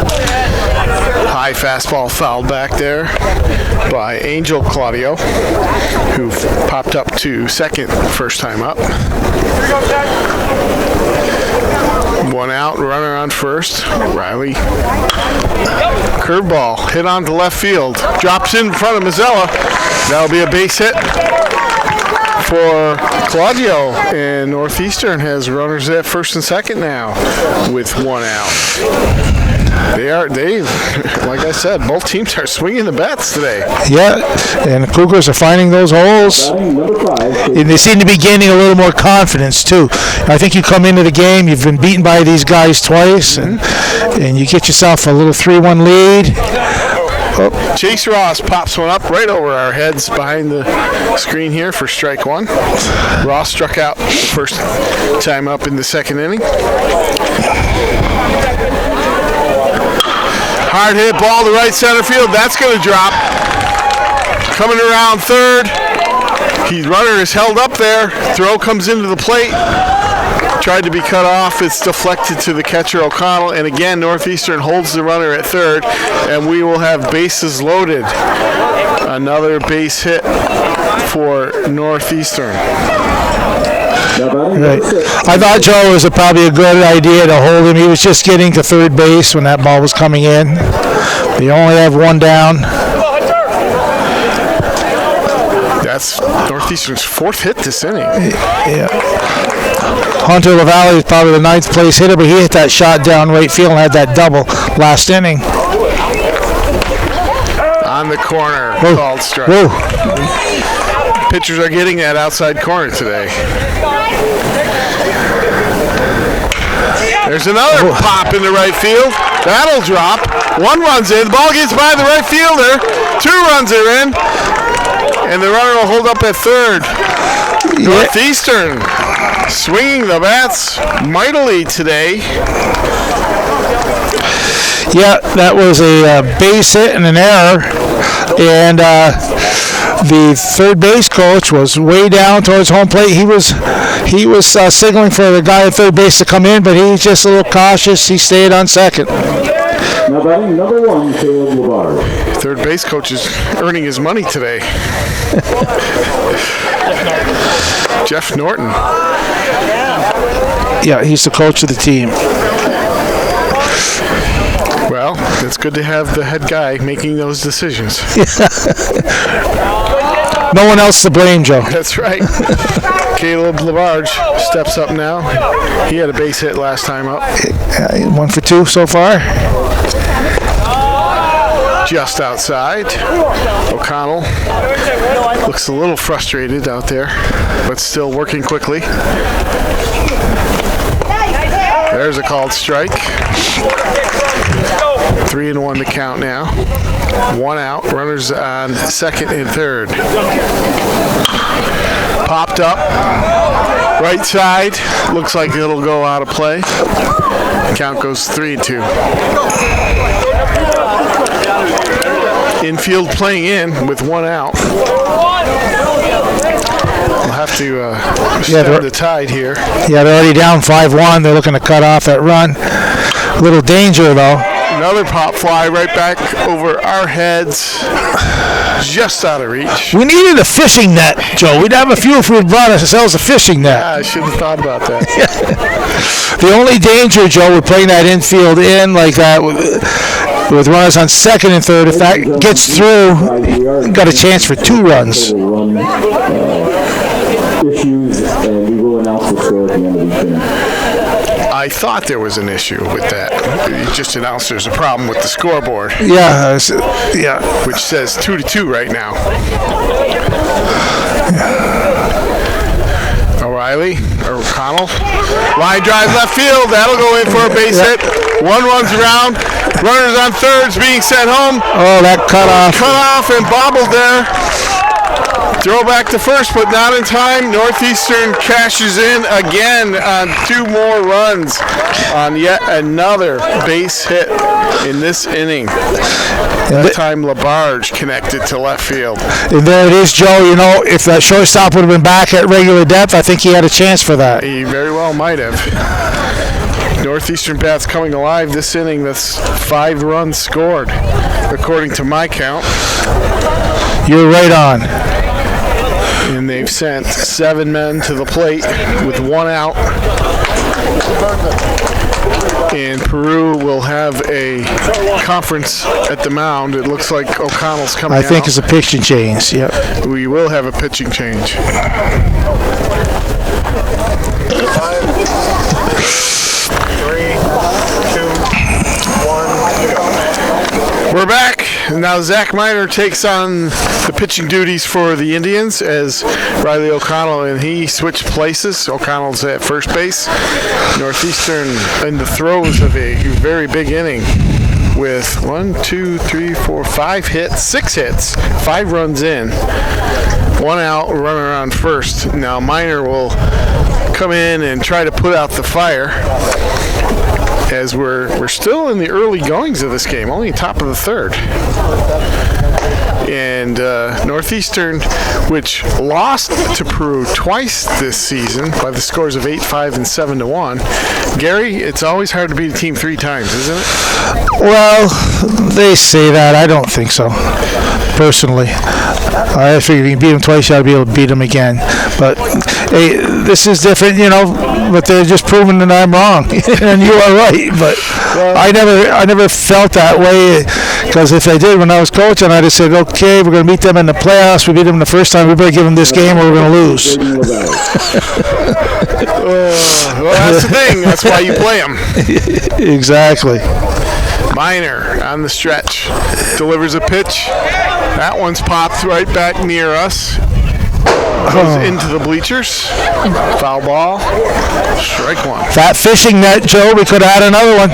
High fastball fouled back there by Angel Claudio, who popped up to second first time up. One out, runner on first. Riley. Curveball hit onto left field. Drops in front of Mazzella. That'll be a base hit for Claudio. And Northeastern has runners at first and second now with one out. They like I said, both teams are swinging the bats today. Yeah, and the Cougars are finding those holes. And they seem to be gaining a little more confidence, too. I think you come into the game, you've been beaten by these guys twice, and you get yourself a little 3-1 lead. Oh. Chase Ross pops one up right over our heads behind the screen here for strike one. Ross struck out first time up in the second inning. Hard hit ball to right center field. That's going to drop. Coming around third. Runner is held up there. Throw comes into the plate. Tried to be cut off. It's deflected to the catcher O'Connell. And again, Northeastern holds the runner at third. And we will have bases loaded. Another base hit for Northeastern. Right. I thought, Joe, it was probably a good idea to hold him. He was just getting to third base when that ball was coming in. They only have one down. That's Northeastern's fourth hit this inning. Yeah. Hunter LaValle is probably the ninth place hitter, but he hit that shot down right field and had that double last inning. On the corner, Whoa. called strike. Whoa. Pitchers are getting that outside corner today. There's another pop in the right field. That'll drop. 1 runs in. The ball gets by the right fielder. 2 runs are in. And the runner will hold up at third. Northeastern swinging the bats mightily today. Yeah, that was a base hit and an error. And the third base coach was way down towards home plate. He was signaling for the guy at third base to come in, but he was just a little cautious. He stayed on second. Now batting number 1, Caleb LeBard. Third base coach is earning his money today. Jeff Norton. Yeah, he's the coach of the team. Well, it's good to have the head guy making those decisions. No one else to blame, Joe. That's right. Caleb Lavarge steps up now. He had a base hit last time up. 1 for 2 so far. Just outside. O'Connell looks a little frustrated out there, but still working quickly. There's a called strike. 3-1 to count now. 1 out. Runners on second and third. Popped up. Right side. Looks like it'll go out of play. Count goes 3-2. Infield playing in with 1 out. We'll have to stem the tide here. Yeah, they're already down 5-1. They're looking to cut off that run. A little danger, though. Another pop fly right back over our heads. Just out of reach. We needed a fishing net, Joe. We'd have a few if we'd brought ourselves a fishing net. I should have thought about that. The only danger, Joe, with playing that infield in like that with runners on second and third, if that gets through, got a chance for 2 runs. Issues, and we will announce the score at the end of each inning. I thought there was an issue with that. You just announced there's a problem with the scoreboard. Yeah. Which says 2-2 right now. O'Connell. Line drive left field. That'll go in for a base hit. 1 runs around. Runners on thirds being sent home. Oh, that cut off. Cut off and bobbled there. Throw back to first, but not in time. Northeastern cashes in again on 2 more runs on yet another base hit in this inning. That time Labarge connected to left field. And there it is, Joe. You know, if that shortstop would have been back at regular depth, I think he had a chance for that. He very well might have. Northeastern bats coming alive this inning. That's 5 runs scored, according to my count. You're right on. And they've sent 7 men to the plate with 1 out. And Peru will have a conference at the mound. It looks like O'Connell's coming out. I think it's a pitching change, yep. We will have a pitching change. 5, 3, 2, 1, go. We're back. Now Zach Miner takes on the pitching duties for the Indians as Riley O'Connell and he switched places. O'Connell's at first base. Northeastern in the throes of a very big inning with 5 hits, 6 hits, 5 runs in, 1 out, runner on first. Now Miner will come in and try to put out the fire as we're still in the early goings of this game, only top of the third. And Northeastern, which lost to Peru twice this season by the scores of 8-5 and 7-1. Gary, it's always hard to beat a team 3 times, isn't it? Well, they say that. I don't think so, personally. I figure if you can beat them twice, you ought to be able to beat them again. But hey, this is different, you know. But they're just proving that I'm wrong, and you are right. But I never felt that way, because if I did when I was coaching, I'd have said, okay, we're going to meet them in the playoffs. We beat them the first time. We better give them this game, or we're going to lose. Well, that's the thing. That's why you play them. Exactly. Miner on the stretch delivers a pitch. That one's popped right back near us. Goes into the bleachers. Foul ball. Strike 1. That fishing net, Joe, we could have had another one.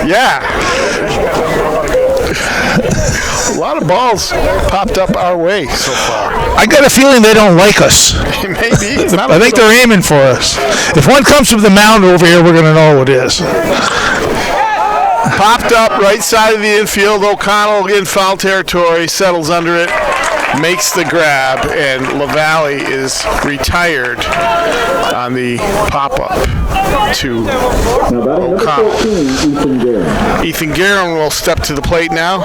Yeah. A lot of balls popped up our way so far. I got a feeling they don't like us. Maybe. It's not I think they're aiming for us. If one comes from the mound over here, we're going to know what it is. Popped up right side of the infield. O'Connell in foul territory, settles under it, makes the grab, and LaValle is retired on the pop-up to O'Connell. Ethan Guerin will step to the plate now.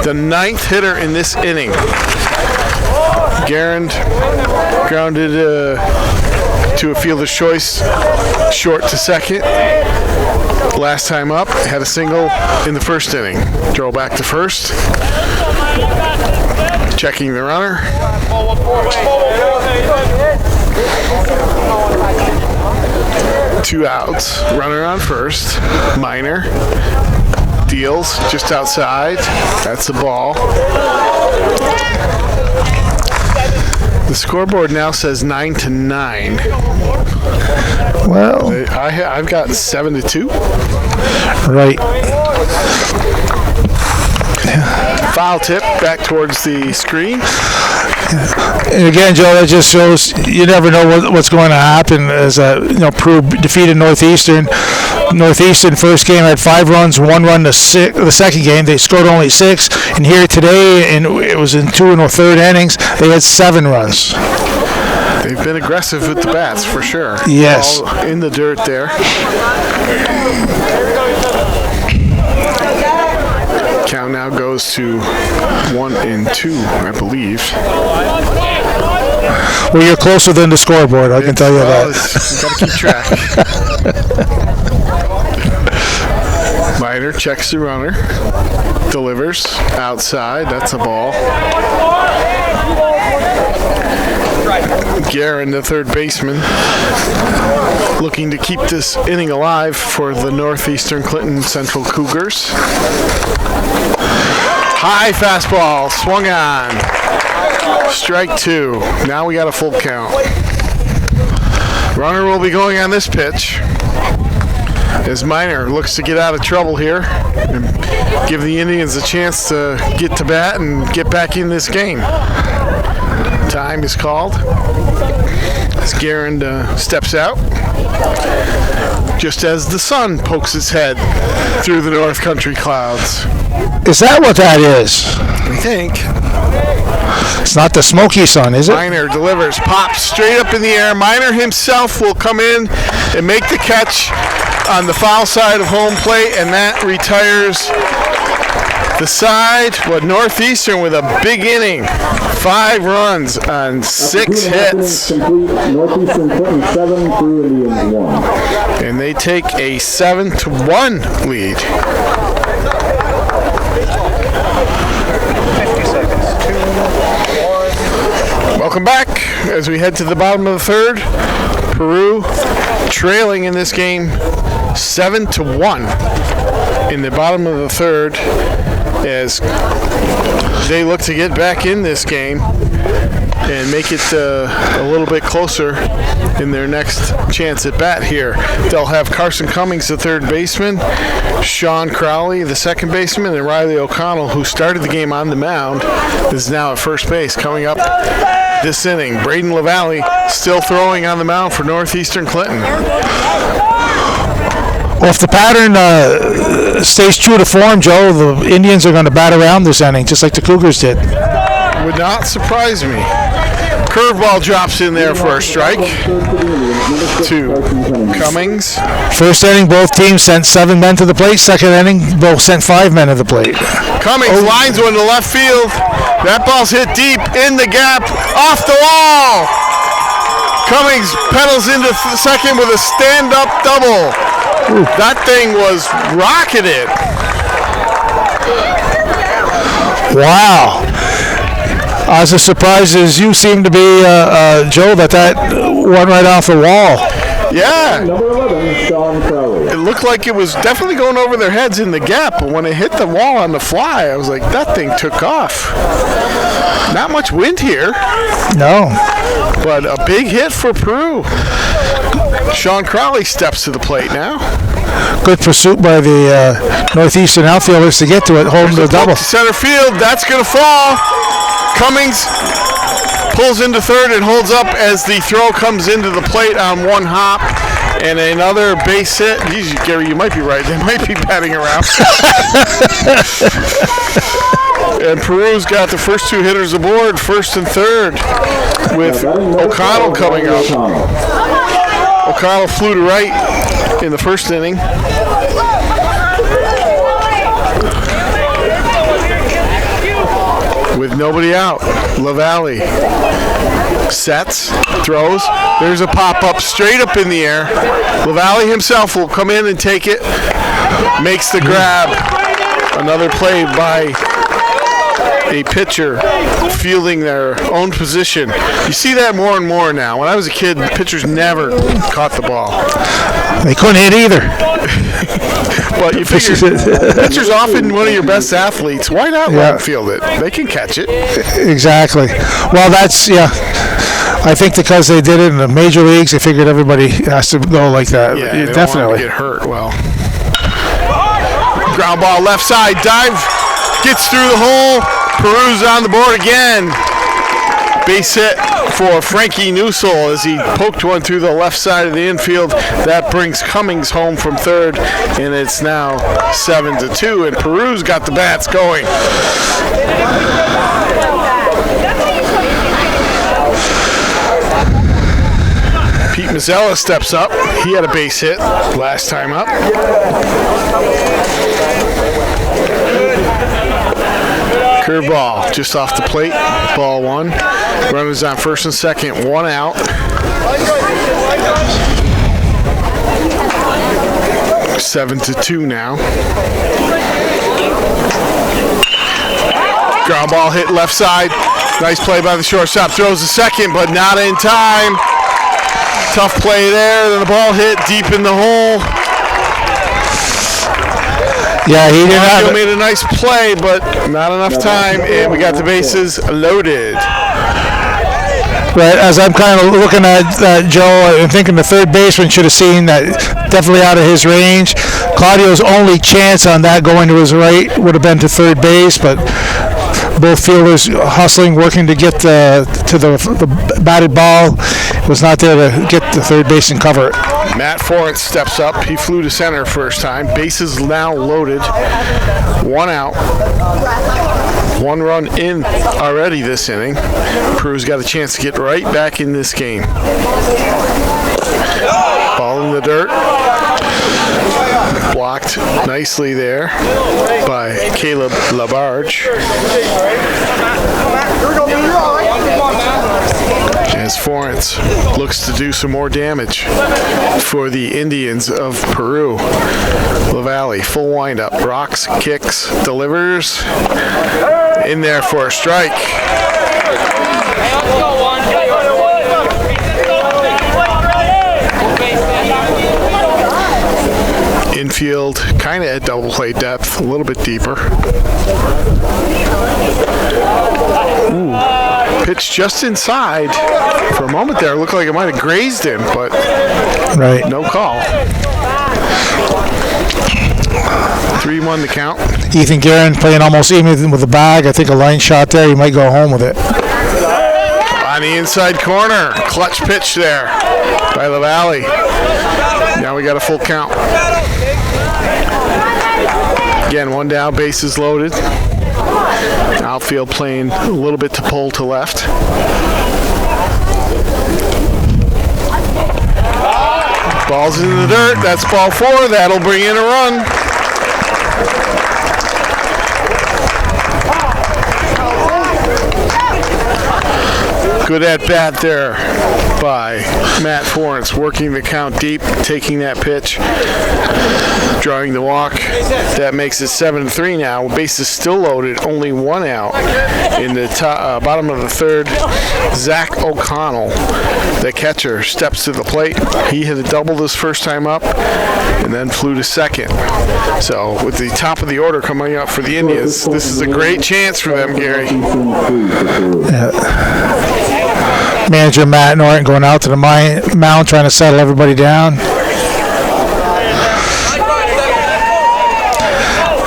The 9th hitter in this inning. Guerin grounded to a fielder's choice, short to second. Last time up, had a single in the first inning. Drove back to first. Checking the runner. 2 outs. Runner on first. Minor. Deals just outside. That's a ball. The scoreboard now says 9-9. Well, I've got 7-2. right. Foul tip back towards the screen. And again, Joe, that just shows you never know what's going to happen. As Peru defeated Northeastern. Northeastern first game had 5 runs, 1 run the second game. They scored only 6. And here today, and it was in 2 and 3rd innings, they had 7 runs. They've been aggressive with the bats for sure. Yes. All in the dirt there. Count now goes to 1-2, I believe. Well, you're closer than the scoreboard, I can tell you that. You've got to keep track. Minor checks the runner. Delivers outside. That's a ball. Guerin, the third baseman, looking to keep this inning alive for the Northeastern Clinton Central Cougars. High fastball, swung on. Strike 2. Now we got a full count. Runner will be going on this pitch as Minor looks to get out of trouble here and give the Indians a chance to get to bat and get back in this game. Time is called as Guerin steps out just as the sun pokes its head through the North Country clouds. Is that what that is? We think. It's not the smoky sun, is it? Minor delivers, pops straight up in the air. Minor himself will come in and make the catch on the foul side of home plate, and that retires the side. What, Northeastern with a big inning. 5 runs on 6 hits. Northeastern Clinton 7, Peru Indians 1. And they take a 7-1 lead. 50 seconds. 2, 1. Welcome back as we head to the bottom of the 3rd. Peru trailing in this game 7-1 in the bottom of the 3rd as they look to get back in this game and make it a little bit closer in their next chance at bat here. They'll have Carson Cummings, the third baseman, Sean Crowley, the second baseman, and Riley O'Connell, who started the game on the mound, is now at first base. Coming up this inning, Braden LaValle still throwing on the mound for Northeastern Clinton. Well, if the pattern stays true to form, Joe, the Indians are going to bat around this inning, just like the Cougars did. Would not surprise me. Curveball drops in there for a strike to Cummings. First inning, both teams sent 7 men to the plate. Second inning, both sent 5 men to the plate. Cummings lines one to left field. That ball's hit deep in the gap, off the wall. Cummings pedals into second with a stand-up double. Ooh. That thing was rocketed. Wow. As surprised as you seem to be, Joe, that went right off the wall. Yeah. Number 11, Sean Crowley. It looked like it was definitely going over their heads in the gap, but when it hit the wall on the fly, I was like, that thing took off. Not much wind here. No. But a big hit for Peru. Sean Crowley steps to the plate now. good pursuit by the Northeastern outfielders to get to it, home to a double. Center field, that's going to fall. Cummings pulls into third and holds up as the throw comes into the plate on one hop. And another base hit. Jeez, Gary, you might be right. They might be batting around. And Peru's got the first two hitters aboard, first and third, with O'Connell coming up. O'Connell flew to right in the first inning. With nobody out, LaValle sets, throws. There's a pop-up straight up in the air. LaValle himself will come in and take it. Makes the grab. Another play by a pitcher fielding their own position. You see that more and more now. When I was a kid, pitchers never caught the ball. They couldn't hit either. But you figure, pitcher's often one of your best athletes. Why not let them field it? They can catch it. Exactly. Well, that's, I think because they did it in the major leagues, they figured everybody has to go like that. Yeah, they definitely. don't want to get hurt. Well, ground ball left side, dive, gets through the hole. Peru's on the board again. Base hit for Frankie Newsel as he poked one through the left side of the infield. That brings Cummings home from third, and it's now 7-2, and Peru's got the bats going. Pete Mazzella steps up. He had a base hit last time up. Curveball just off the plate, ball one. Runners on first and second, one out. Seven to 2 now. Ground ball hit left side. Nice play by the shortstop. Throws the second, but not in time. Tough play there. Then the ball hit deep in the hole. Yeah, he did not. Made a nice play, but not enough time, and we got the bases loaded. Right, as I'm kind of looking at Joe and thinking the third baseman should have seen that, definitely out of his range. Claudio's only chance on that going to his right would have been to third base, but both fielders hustling, working to get to the batted ball. Was not there to get the third base and cover it. Matt Forrest steps up. He flew to center first time. Bases now loaded. One out. One run in already this inning. Peru's got a chance to get right back in this game. Ball in the dirt. Blocked nicely there by Caleb Labarge. As Forrest looks to do some more damage for the Indians of Peru. LaValle, full windup, rocks, kicks, delivers, in there for a strike. Infield kind of at double play depth, a little bit deeper. Ooh. Pitch just inside. For a moment there, it looked like it might have grazed him, but no call. 3-1 the count. Ethan Guerin playing almost even with the bag. I think a line shot there. He might go home with it. On the inside corner. Clutch pitch there by LaValle. Now we got a full count. Again, one down, bases loaded. Outfield playing a little bit to pull to left. Ball's in the dirt. That's ball 4. That'll bring in a run. Good at bat there by Matt Forrest, working the count deep, taking that pitch, drawing the walk. That makes it 7-3 now. Bases still loaded, only one out. In the bottom of the third, Zach O'Connell, the catcher, steps to the plate. He hit a double this first time up and then flew to second. So with the top of the order coming up for the Indians, this is a great chance for them, Gary. Manager Matt Norton going out to the mound trying to settle everybody down.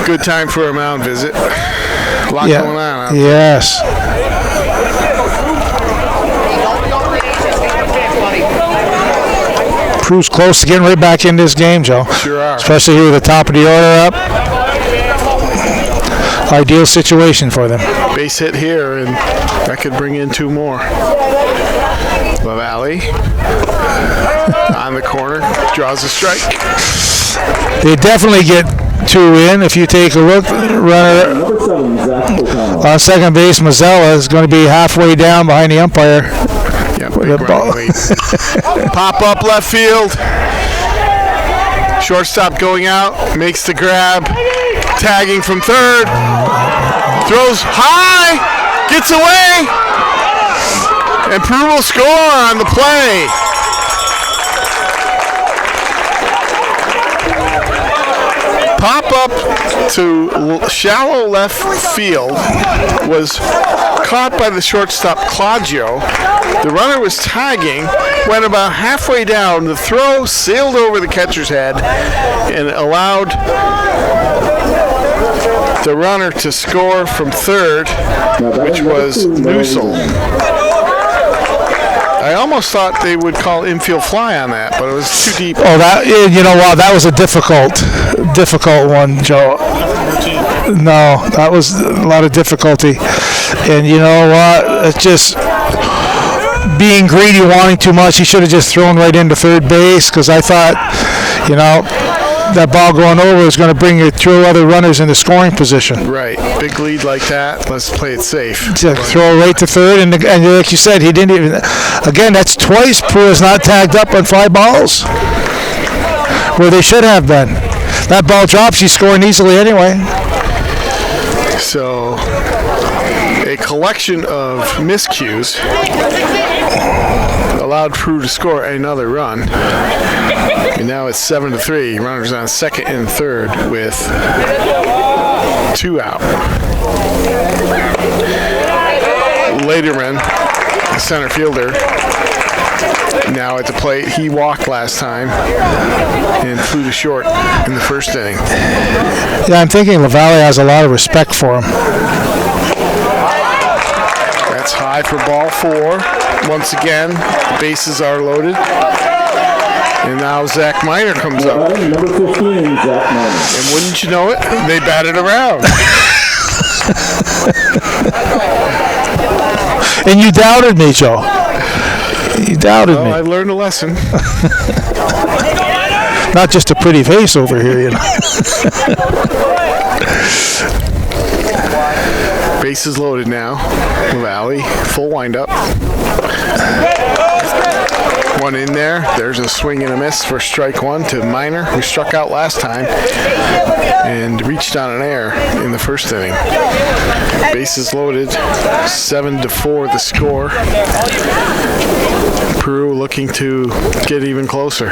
Good time for a mound visit. A lot Yeah. going on. Yes. Prue's close to getting right back in this game, Joe. Sure are. Especially here with the top of the order up. Ideal situation for them. Base hit here, and that could bring in 2 more. LaValle on the corner, draws a strike. They definitely get 2 in. If you take a look, runner Number 7, Zach O'Connell. on second base, Mazzella is going to be halfway down behind the umpire. Yeah, The big ball. running lead. Pop up left field. Shortstop going out, makes the grab. Tagging from third. Throws high. Gets away. And Prue will score on the play. Pop up to shallow left field was caught by the shortstop Claudio. The runner was tagging, went about halfway down. The throw sailed over the catcher's head and allowed the runner to score from third, which was Newsel. I almost thought they would call infield fly on that, but it was too deep. Oh, that that was a difficult one, Joe. No, that was a lot of difficulty, and you know what? It's just being greedy, wanting too much. He should have just thrown right into third base because I thought, that ball going over is going to bring your 2 other runners into scoring position. Right, big lead like that. Let's play it safe. To throw right to third, and like you said, he didn't even. Again, that's twice Prue is not tagged up on fly balls where they should have been. That ball drops, he's scoring easily anyway. So, a collection of miscues allowed Prue to score another run. And now it's 7-3. Runners on second and third with 2 out. Lederman, the center fielder, now at the plate. He walked last time and flew to short in the first inning. Yeah, I'm thinking LaValle has a lot of respect for him. That's high for ball 4. Once again, bases are loaded. And now Zach Miner comes up. Number 15, Zach Miner. And wouldn't you know it, they batted around. And you doubted me, Joe. You doubted Well, me. I learned a lesson. Not just a pretty face over here, Bases loaded now. LaValle, full windup. One in there. There's a swing and a miss for strike 1 to Miner, who struck out last time and reached on an error in the first inning. Bases loaded. 7-4 the score. Prue looking to get even closer.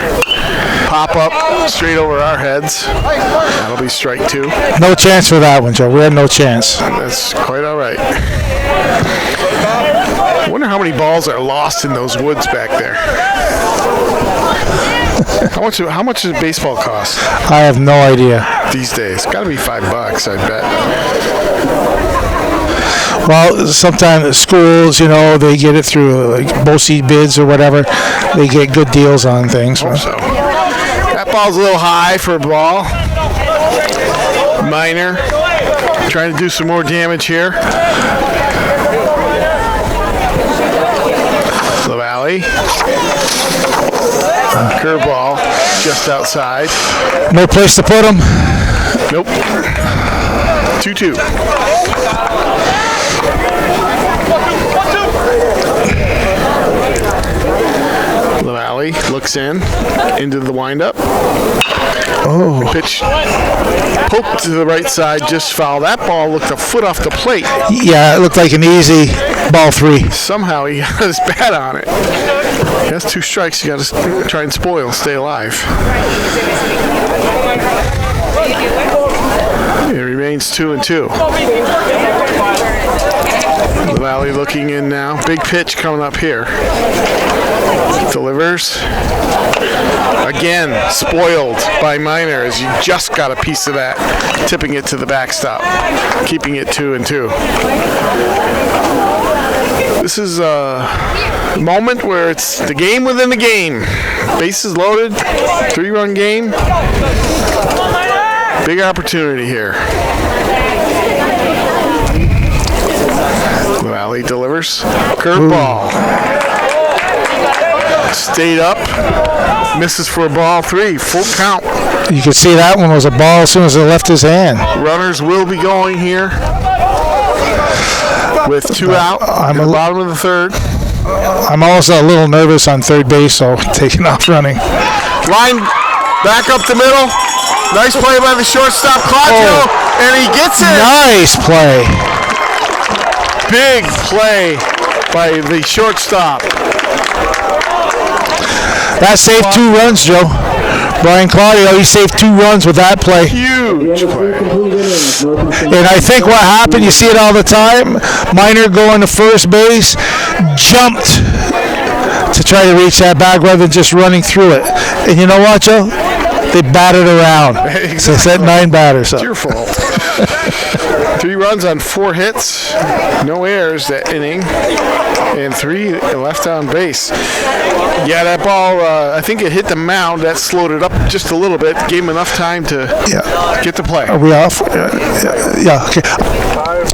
Pop up straight over our heads. That'll be strike 2. No chance for that one, Joe. We had no chance. That's quite all right. I wonder how many balls are lost in those woods back there. How much does baseball cost I have no idea. these days? Got to be $5, I bet. Well, sometimes schools, they get it through like BOCES bids or whatever. They get good deals on things. Hope so. That ball's a little high for a ball. Miner trying to do some more damage here. LaValle. Curveball just outside. No place to put them. Nope. 2-2. LaValle looks into the windup. Oh. Pitch poked to the right side, just foul. That ball looked a foot off the plate. Yeah, it looked like an easy ball 3. Somehow he got his bat on it. He has 2 strikes. You got to try and spoil, stay alive. It remains 2-2. Valley looking in now. Big pitch coming up here. Delivers. Again, spoiled by Minor as he just got a piece of that, tipping it to the backstop, keeping it 2-2. This is a moment where it's the game within the game. Bases loaded, 3-run game. Big opportunity here. Valley delivers. Curveball. Stayed up. Misses for a ball 3. Full count. You can see that one was a ball as soon as it left his hand. Runners will be going here with 2 out in the bottom of the 3rd. I'm also a little nervous on third base, so taking off running. Line back up the middle. Nice play by the shortstop, Claudio, and he gets it. Nice play. Big play by the shortstop. That saved 2 runs, Joe. Brian Claudio, he saved 2 runs with that play. Huge play. And I think what happened, you see it all the time, Minor going to first base, jumped to try to reach that bag rather than just running through it. And you know what, Joe? They batted around. Exactly. So it's at 9 batters. It's your fault. 3 runs on 4 hits, no errors that inning, and 3 left on base. Yeah, that ball, I think it hit the mound. That slowed it up just a little bit, gave him enough time to get the play. Are we off? Yeah, okay.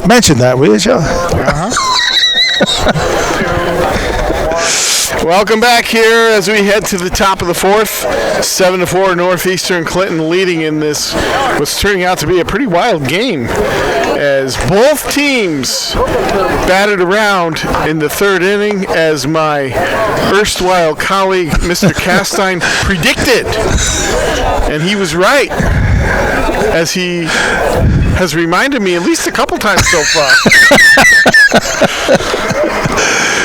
Mention that, will you, Joe? Welcome back here as we head to the top of the 4th. 7-4 Northeastern Clinton leading in this what's turning out to be a pretty wild game as both teams batted around in the 3rd inning as my erstwhile colleague Mr. Castine predicted. And he was right, as he has reminded me at least a couple times so far.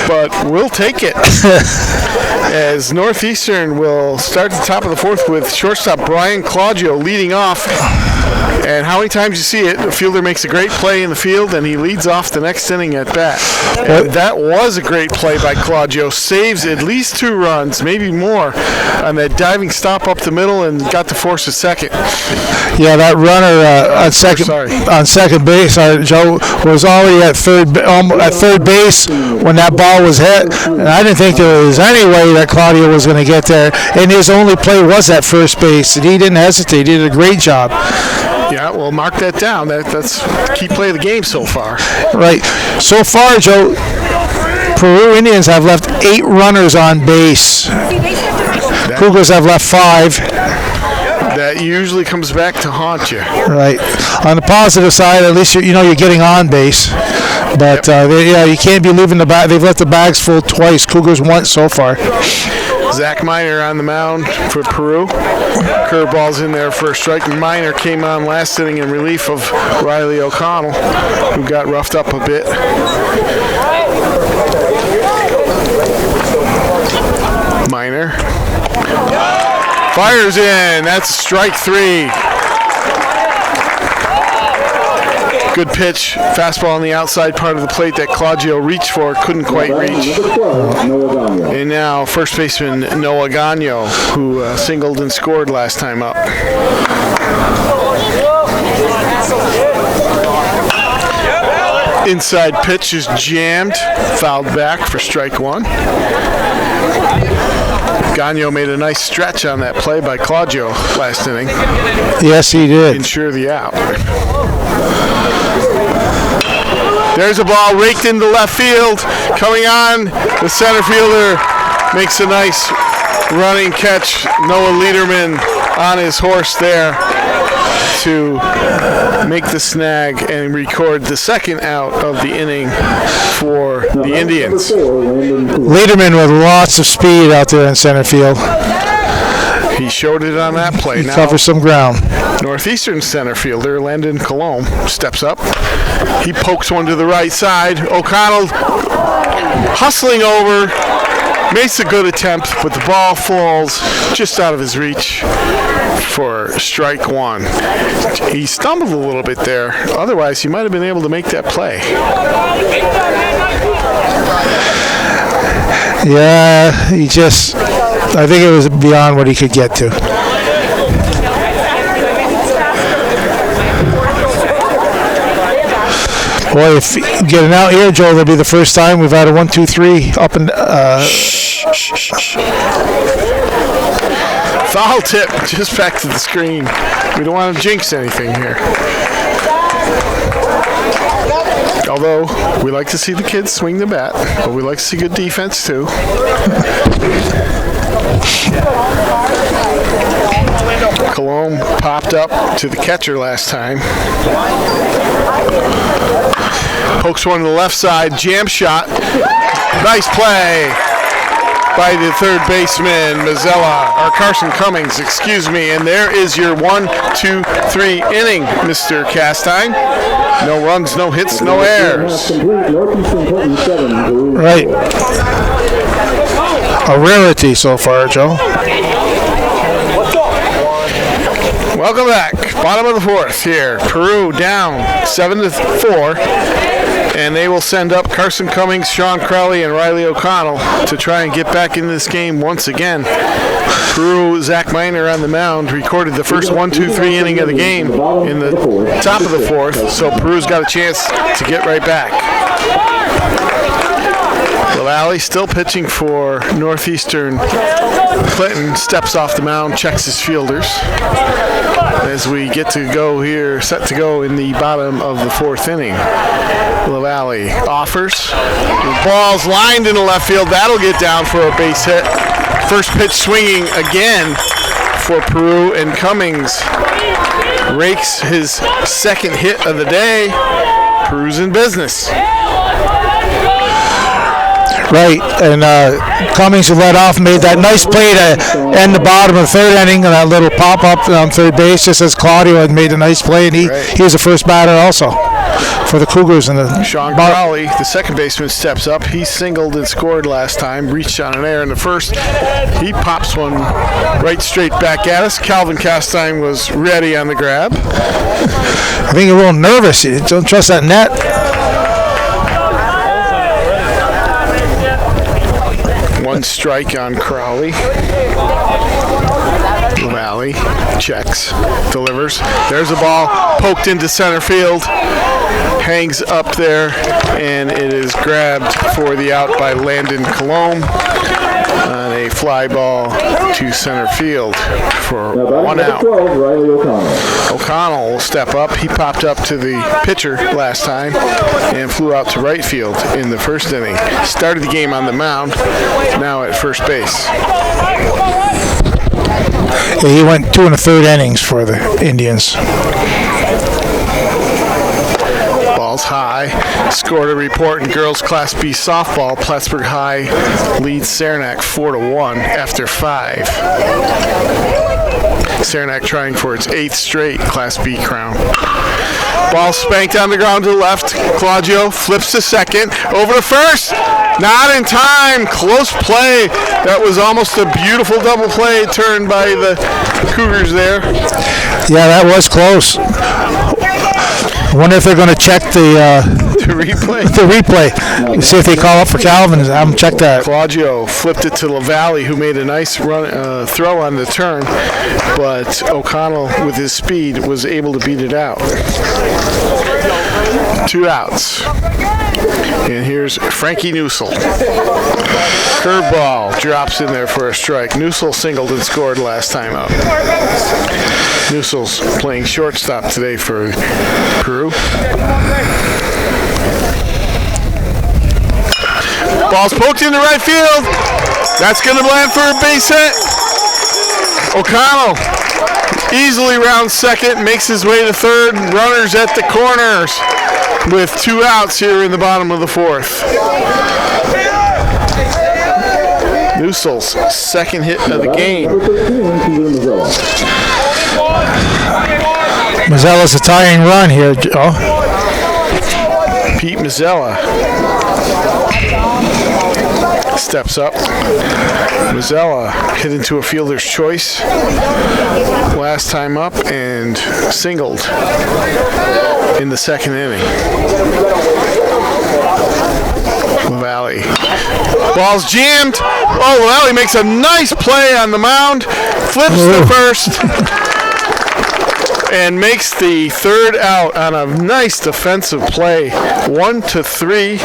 But we'll take it as Northeastern will start at the top of the 4th with shortstop Brian Claudio leading off. And how many times you see it, the fielder makes a great play in the field and he leads off the next inning at bat. And that was a great play by Claudio. Saves at least 2 runs, maybe more, on that diving stop up the middle and got to force a second. Yeah, that runner on second base, Joe, was already at third base when that ball was hit. And I didn't think there was any way that Claudio was going to get there. And his only play was at first base, and he didn't hesitate. He did a great job. Yeah, well, mark that down. That's key play of the game so far. Right. So far, Joe, Peru Indians have left 8 runners on base. Cougars have left 5. That usually comes back to haunt you. Right. On the positive side, at least you're getting on base. But you can't be leaving the bag. They've left the bags full twice. Cougars once so far. Zach Miner on the mound for Peru. Curveball's in there for a strike. Miner came on last inning in relief of Riley O'Connell, who got roughed up a bit. Miner fires in. That's strike 3. Good pitch. Fastball on the outside part of the plate that Claudio reached for. Couldn't quite reach. And now first baseman Noah Gagno, who singled and scored last time up. Inside pitch is jammed. Fouled back for strike 1. Gagno made a nice stretch on that play by Claudio last inning. Yes, he did. Ensure the out. There's a ball raked into left field. Coming on, the center fielder makes a nice running catch. Noah Lederman on his horse there to make the snag and record the second out of the inning for the Indians. Lederman with lots of speed out there in center field. He showed it on that play. He covers some ground. Northeastern center fielder Landon Colomb steps up. He pokes one to the right side. O'Connell hustling over, makes a good attempt, but the ball falls just out of his reach for strike one. He stumbled a little bit there. Otherwise, he might have been able to make that play. Yeah, I think it was beyond what he could get to. Boy, if you get an out here, Joe, that'll be the first time we've had a 1-2-3 up and. Foul tip, just back to the screen. We don't want to jinx anything here. Although, we like to see the kids swing the bat, but we like to see good defense too. Cologne popped up to the catcher last time. Pokes one to the left side, jam shot. Nice play by the third baseman, Carson Cummings, excuse me. And there is your 1-2-3 inning, Mr. Castine. No runs, no hits, no errors. Right. A rarity so far, Joe. Welcome back. Bottom of the fourth here. Peru down 7-4. And they will send up Carson Cummings, Sean Crowley, and Riley O'Connell to try and get back into this game once again. Peru, Zach Miner on the mound, recorded the first 1-2-3 inning of the game in the top of the fourth, so Peru's got a chance to get right back. LaValle still pitching for Northeastern Clinton, steps off the mound, checks his fielders. As we get to go here, set to go in the bottom of the fourth inning. LaValle offers. The ball's lined into left field. That'll get down for a base hit. First pitch swinging again for Peru, and Cummings rakes his second hit of the day. Peru's in business. Right, and Cummings, who led off, made that nice play to end the bottom of the third inning, and that little pop-up on third base, just as Claudio had made a nice play, and he was the first batter also for the Cougars. Sean Crowley, the second baseman, steps up. He singled and scored last time, reached on an error in the first. He pops one right straight back at us. Calvin Castine was ready on the grab. I think you're a little nervous. You don't trust that net. One strike on Crowley. LaValle checks, delivers. There's a ball poked into center field. Hangs up there, and it is grabbed for the out by Landon Cologne on a fly ball to center field for one out. O'Connell will step up. He popped up to the pitcher last time and flew out to right field in the first inning. Started the game on the mound, now at first base. Yeah, he went 2 1/3 innings for the Indians. Ball's high. Scored a report in girls Class B softball. Plattsburgh High leads Saranac 4-1 after 5. Saranac trying for its 8th straight Class B crown. Ball spanked on the ground to the left. Claudio flips to second. Over to first. Not in time. Close play. That was almost a beautiful double play turned by the Cougars there. Yeah, that was close. I wonder if they're going to check the replay. The replay. See if they call up for Calvin and have him check that. Claudio flipped it to LaValle, who made a nice run throw on the turn, but O'Connell, with his speed, was able to beat it out. 2 outs. And here's Frankie Newsel. Curveball drops in there for a strike. Newsel singled and scored last time out. Newsel's playing shortstop today for Peru. Ball's poked into right field. That's going to land for a base hit. O'Connell easily rounds second, makes his way to third. Runners at the corners with 2 outs here in the bottom of the fourth. Newsel's second hit of the game. Mazzella's a tying run here, Joe. Pete Mazzella steps up. Mazzella hit into a fielder's choice last time up and singled in the second inning. LaValle. Ball's jammed. Oh, LaValle makes a nice play on the mound. Flips to first. And makes the third out on a nice defensive play. 1-3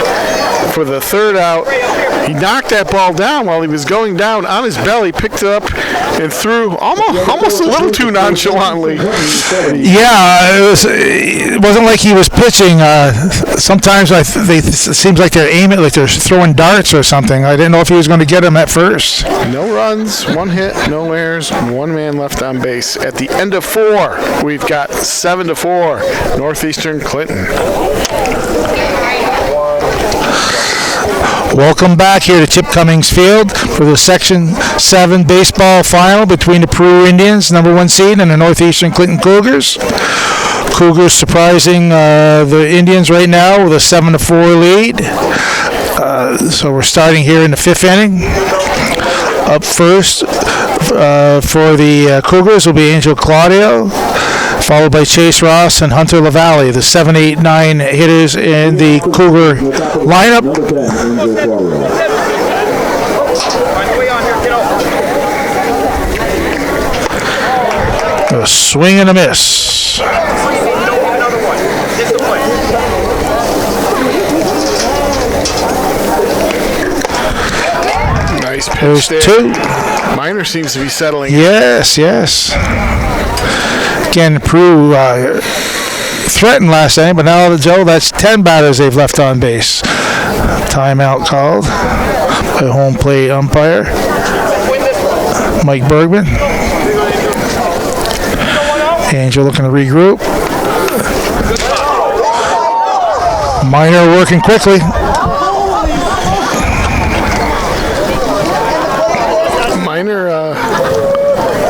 for the third out. He knocked that ball down while he was going down on his belly, picked it up, and threw almost a little too nonchalantly. Yeah, it wasn't like he was pitching. Sometimes it seems like they're aiming, like they're throwing darts or something. I didn't know if he was going to get him at first. No runs, 1 hit, no errors, 1 man left on base. At the end of 4, we've got 7-4, Northeastern Clinton. Welcome back here to Chip Cummings Field for the Section 7 baseball final between the Peru Indians, number 1 seed, and the Northeastern Clinton Cougars. Cougars surprising the Indians right now with a 7-4 lead. So we're starting here in the 5th inning. Up first for the Cougars will be Angel Claudio, followed by Chase Ross and Hunter LaValle, the 7, 8, 9 hitters in the Cougar lineup. A swing and a miss. Nice pitch There's there. 2. Minor seems to be settling. Yes. Again, Peru threatened last inning, but now, Joe, that's 10 batters they've left on base. Timeout called by home plate umpire Mike Bergman. Angel looking to regroup. Minor working quickly. Minor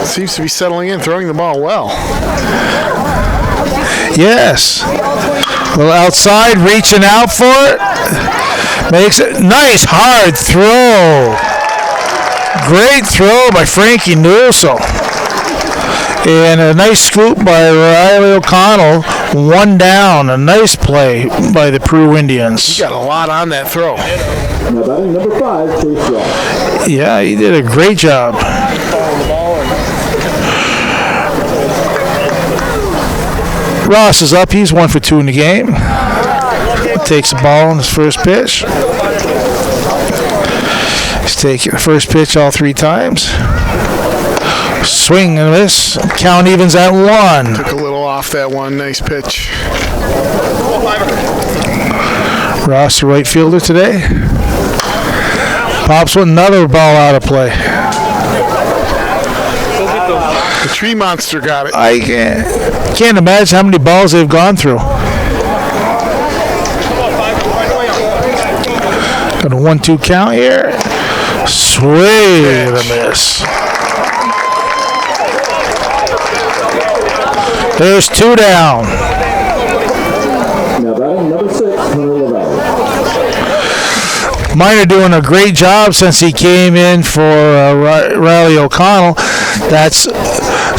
seems to be settling in, throwing the ball well. Yes. A little outside, reaching out for it. Makes it nice, hard throw. Great throw by Frankie Newsel. And a nice scoop by Riley O'Connell. 1 down. A nice play by the Peru Indians. He got a lot on that throw. Now batting number 5, Chase Ross. Yeah, he did a great job. Ross is up. He's 1 for 2 in the game. Takes the ball on his first pitch. He's taking the first pitch all 3 times. Swing and miss. Count evens at 1. Took a little off that one. Nice pitch. Ross, the right fielder today. Pops with another ball out of play. The tree monster got it. I can't imagine how many balls they've gone through. Got a 1-2 count here. Swing and a miss. There's 2 down. Now batting number 6, Hunter LaValle. Minor doing a great job since he came in for Riley O'Connell. That's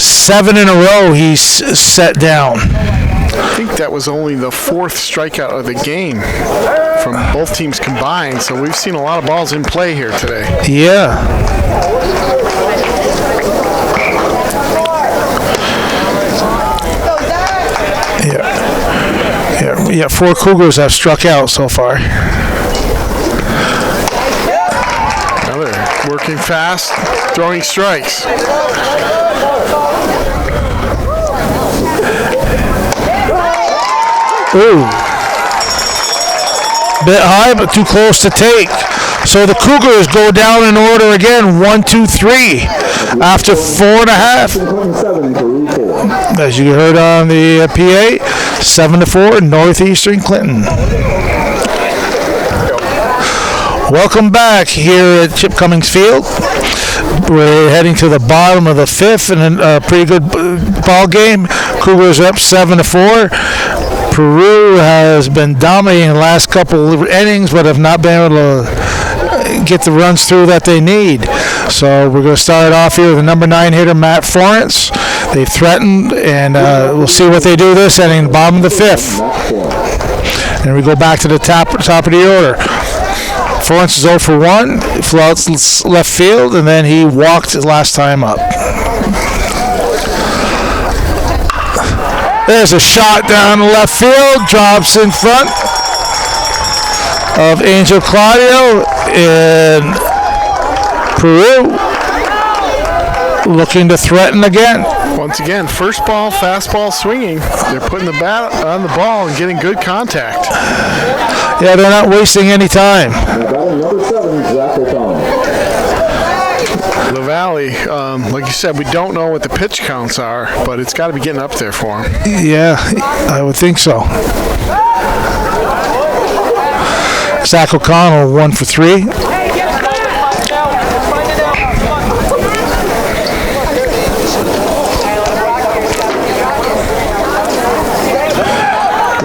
7 in a row he's set down. I think that was only the 4th strikeout of the game from both teams combined, so we've seen a lot of balls in play here today. Yeah. Yeah, 4 Cougars have struck out so far. Now they're working fast, throwing strikes. Ooh. Bit high, but too close to take. So the Cougars go down in order again, 1, 2, 3, after 4.5. As you heard on the PA, 7-4, Northeastern Clinton. Welcome back here at Chip Cummings Field. We're heading to the bottom of the 5th and a pretty good ball game. Cougars up 7-4. Peru has been dominating the last couple of innings, but have not been able to get the runs through that they need. So we're going to start off here with the number 9 hitter, Matt Florence. They've threatened, and we'll see what they do this inning, bottom of the 5th. And we go back to the top of the order. Florence is 0 for 1, flew out left field, and then he walked his last time up. There's a shot down the left field, drops in front of Angel Claudio in Peru, looking to threaten again. Once again, first ball, fastball swinging. They're putting the bat on the ball and getting good contact. Yeah, they're not wasting any time. Number 7, Zach O'Connell. LaValle, like you said, we don't know what the pitch counts are, but it's got to be getting up there for him. Yeah, I would think so. Zach O'Connell, 1 for 3.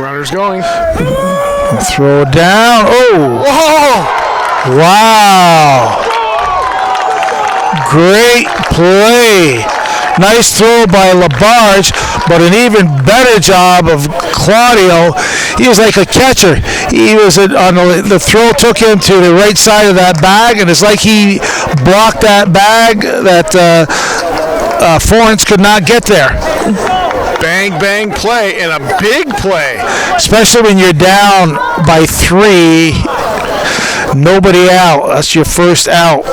Runner's going. Throw it down. Oh! Whoa! Wow! Great play. Nice throw by LaBarge, but an even better job of Claudio. He was like a catcher. He was on the throw took him to the right side of that bag, and it's like he blocked that bag that Florence could not get there. Bang, bang play, and a big play. Especially when you're down by 3, nobody out. That's your first out.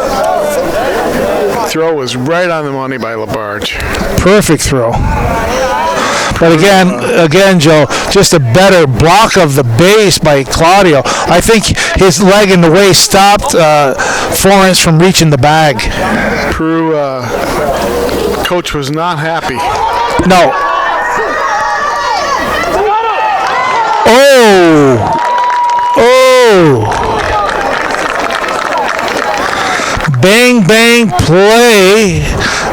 Throw was right on the money by LaBarge. Perfect throw. But again, Joe, just a better block of the base by Claudio. I think his leg in the way stopped Florence from reaching the bag. Peru coach was not happy. No. Oh! Bang, bang play.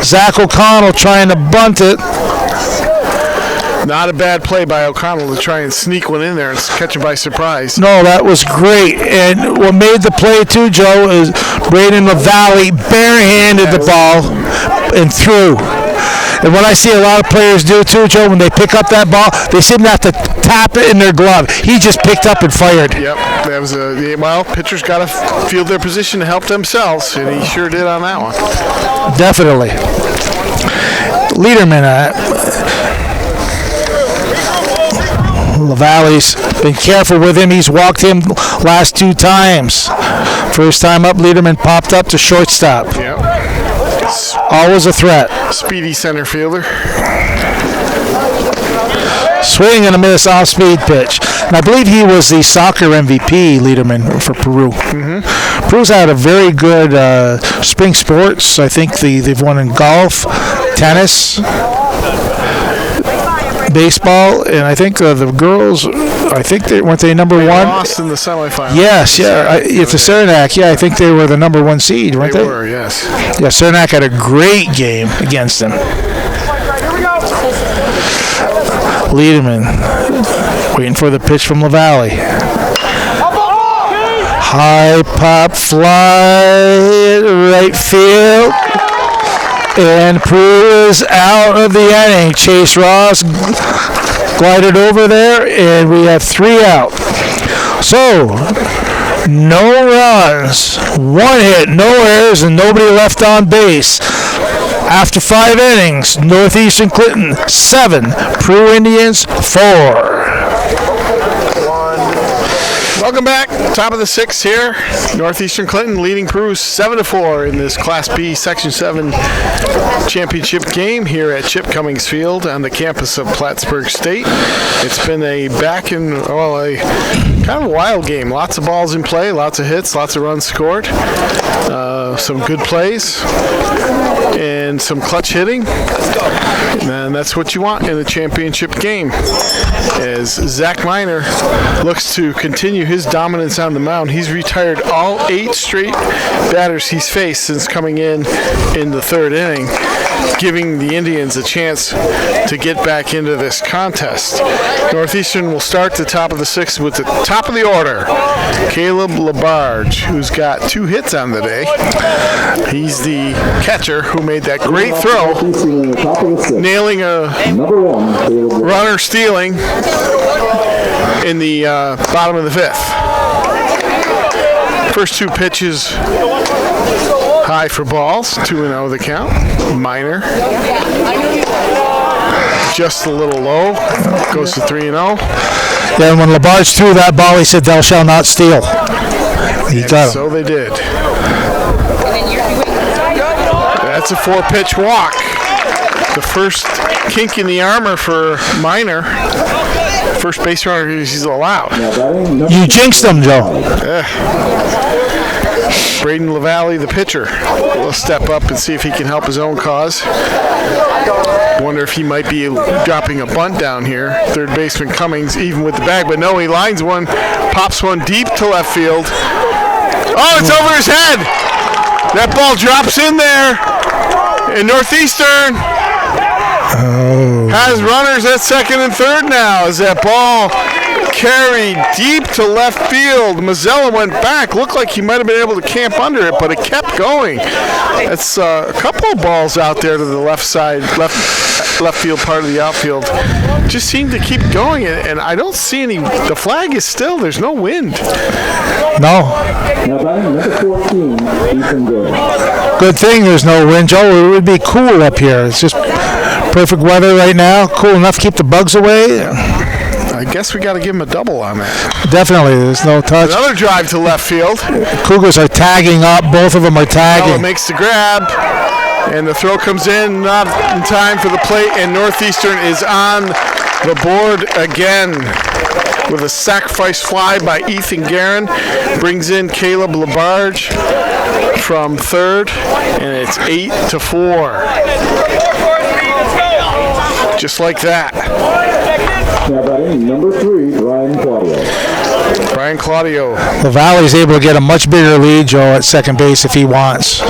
Zach O'Connell trying to bunt it. Not a bad play by O'Connell to try and sneak one in there and catch him by surprise. No, that was great. And what made the play too, Joe, is Braden LaValle barehanded the ball and threw. And what I see a lot of players do too, Joe, when they pick up that ball, they seem to have to tap it in their glove. He just picked up and fired. Yep, that was pitchers got to field their position to help themselves, and he sure did on that one. Definitely. Lederman, LaValle's been careful with him. He's walked him last 2 times. First time up, Lederman popped up to shortstop. Yep. Always a threat. Speedy center fielder. Swing and a miss off-speed pitch. And I believe he was the soccer MVP, Lederman, for Peru. Mm-hmm. Peru's had a very good spring sports. I think they've won in golf, tennis, baseball, and I think the girls, weren't they number 1? Lost in the semifinals. Yes, yeah. It's a Saranac. Yeah, I think they were the number 1 seed, weren't they? They were, yes. Yeah, Saranac had a great game against them. Lederman waiting for the pitch from LaValle. High pop fly, right field. And Peru is out of the inning. Chase Ross glided over there, and we have 3 out. So, no runs, 1 hit, no errors, and nobody left on base. After 5 innings, Northeastern Clinton 7, Peru Indians 4. Welcome back. Top of the 6th here. Northeastern Clinton leading Peru 7-4 in this Class B Section 7 championship game here at Chip Cummings Field on the campus of Plattsburgh State. It's been a kind of a wild game. Lots of balls in play, lots of hits, lots of runs scored. Some good plays and some clutch hitting. And that's what you want in a championship game. As Zach Miner looks to continue his his dominance on the mound. He's retired all 8 straight batters he's faced since coming in the 3rd inning, giving the Indians a chance to get back into this contest. Northeastern will start the top of the 6th with the top of the order, Caleb Labarge, who's got 2 hits on the day. He's the catcher who made that great throw, nailing a runner stealing in the bottom of the 5th. First 2 pitches high for balls, 2-0 the count. Minor just a little low, goes to 3-0. Yeah, and when Labarge threw that ball, he said, "Thou shalt not steal." He got him. So they did. That's a 4-pitch walk. The first kink in the armor for Minor. First base runner he's allowed. You jinxed him, Joe. Braden LaValle, the pitcher, will step up and see if he can help his own cause. Wonder if he might be dropping a bunt down here. Third baseman Cummings even with the bag, but no, he lines one, pops one deep to left field. Oh, it's over his head! That ball drops in there, and Northeastern has runners at 2nd and 3rd now as that ball carried deep to left field. Mazzella went back. Looked like he might have been able to camp under it, but it kept going. That's a couple of balls out there to the left side, left field part of the outfield. Just seemed to keep going, and I don't see any. The flag is still. There's no wind. No. Good thing there's no wind, Joe. It would be cool up here. It's just perfect weather right now. Cool enough to keep the bugs away. I guess we got to give him a double on that. Definitely, there's no touch. Another drive to left field. Cougars are tagging up. Both of them are tagging. Makes the grab, and the throw comes in, not in time for the plate, and Northeastern is on the board again with a sacrifice fly by Ethan Guerin. Brings in Caleb Labarge from 3rd, and it's 8-4. Just like that. Now batting number 3, Brian Claudio. LaValle's able to get a much bigger lead, Joe, at 2nd base if he wants.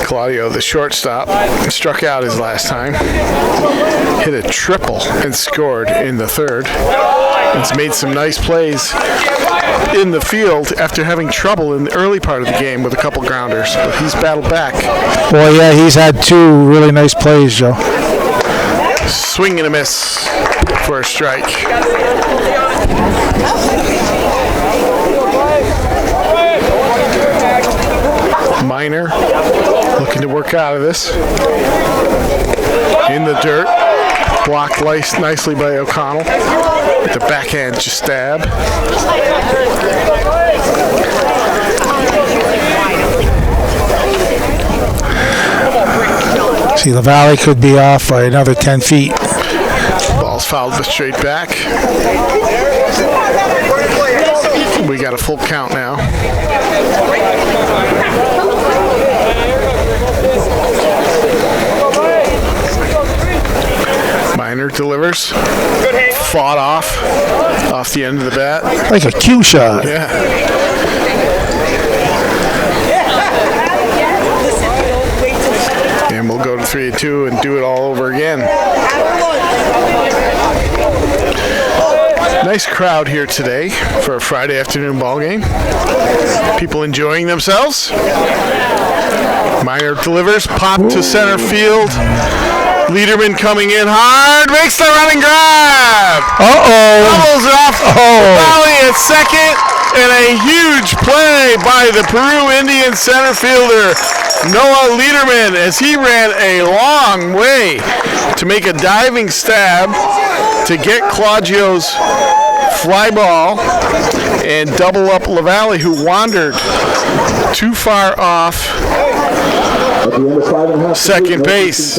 Claudio, the shortstop, struck out his last time. Hit a triple and scored in the 3rd. He's made some nice plays in the field after having trouble in the early part of the game with a couple grounders, but he's battled back. Well, yeah, he's had 2 really nice plays, Joe. Swing and a miss for a strike. Minor looking to work out of this. In the dirt. Blocked nicely by O'Connell. With the backhand just stab. See, LaValle could be off by another 10 feet. Ball's fouled straight back. We got a full count now. Minor delivers. Fought off the end of the bat. Like a cue shot. Yeah. And we'll go to 3-2 and do it all over again. Nice crowd here today for a Friday afternoon ball game. People enjoying themselves. Minor delivers, pop to center field. Liederman coming in hard, makes the running grab. Doubles it off Valley at 2nd, and a huge play by the Peru Indian center fielder Noah Liederman as he ran a long way to make a diving stab to get Claudio's fly ball and double up LaValle, who wandered too far off second base.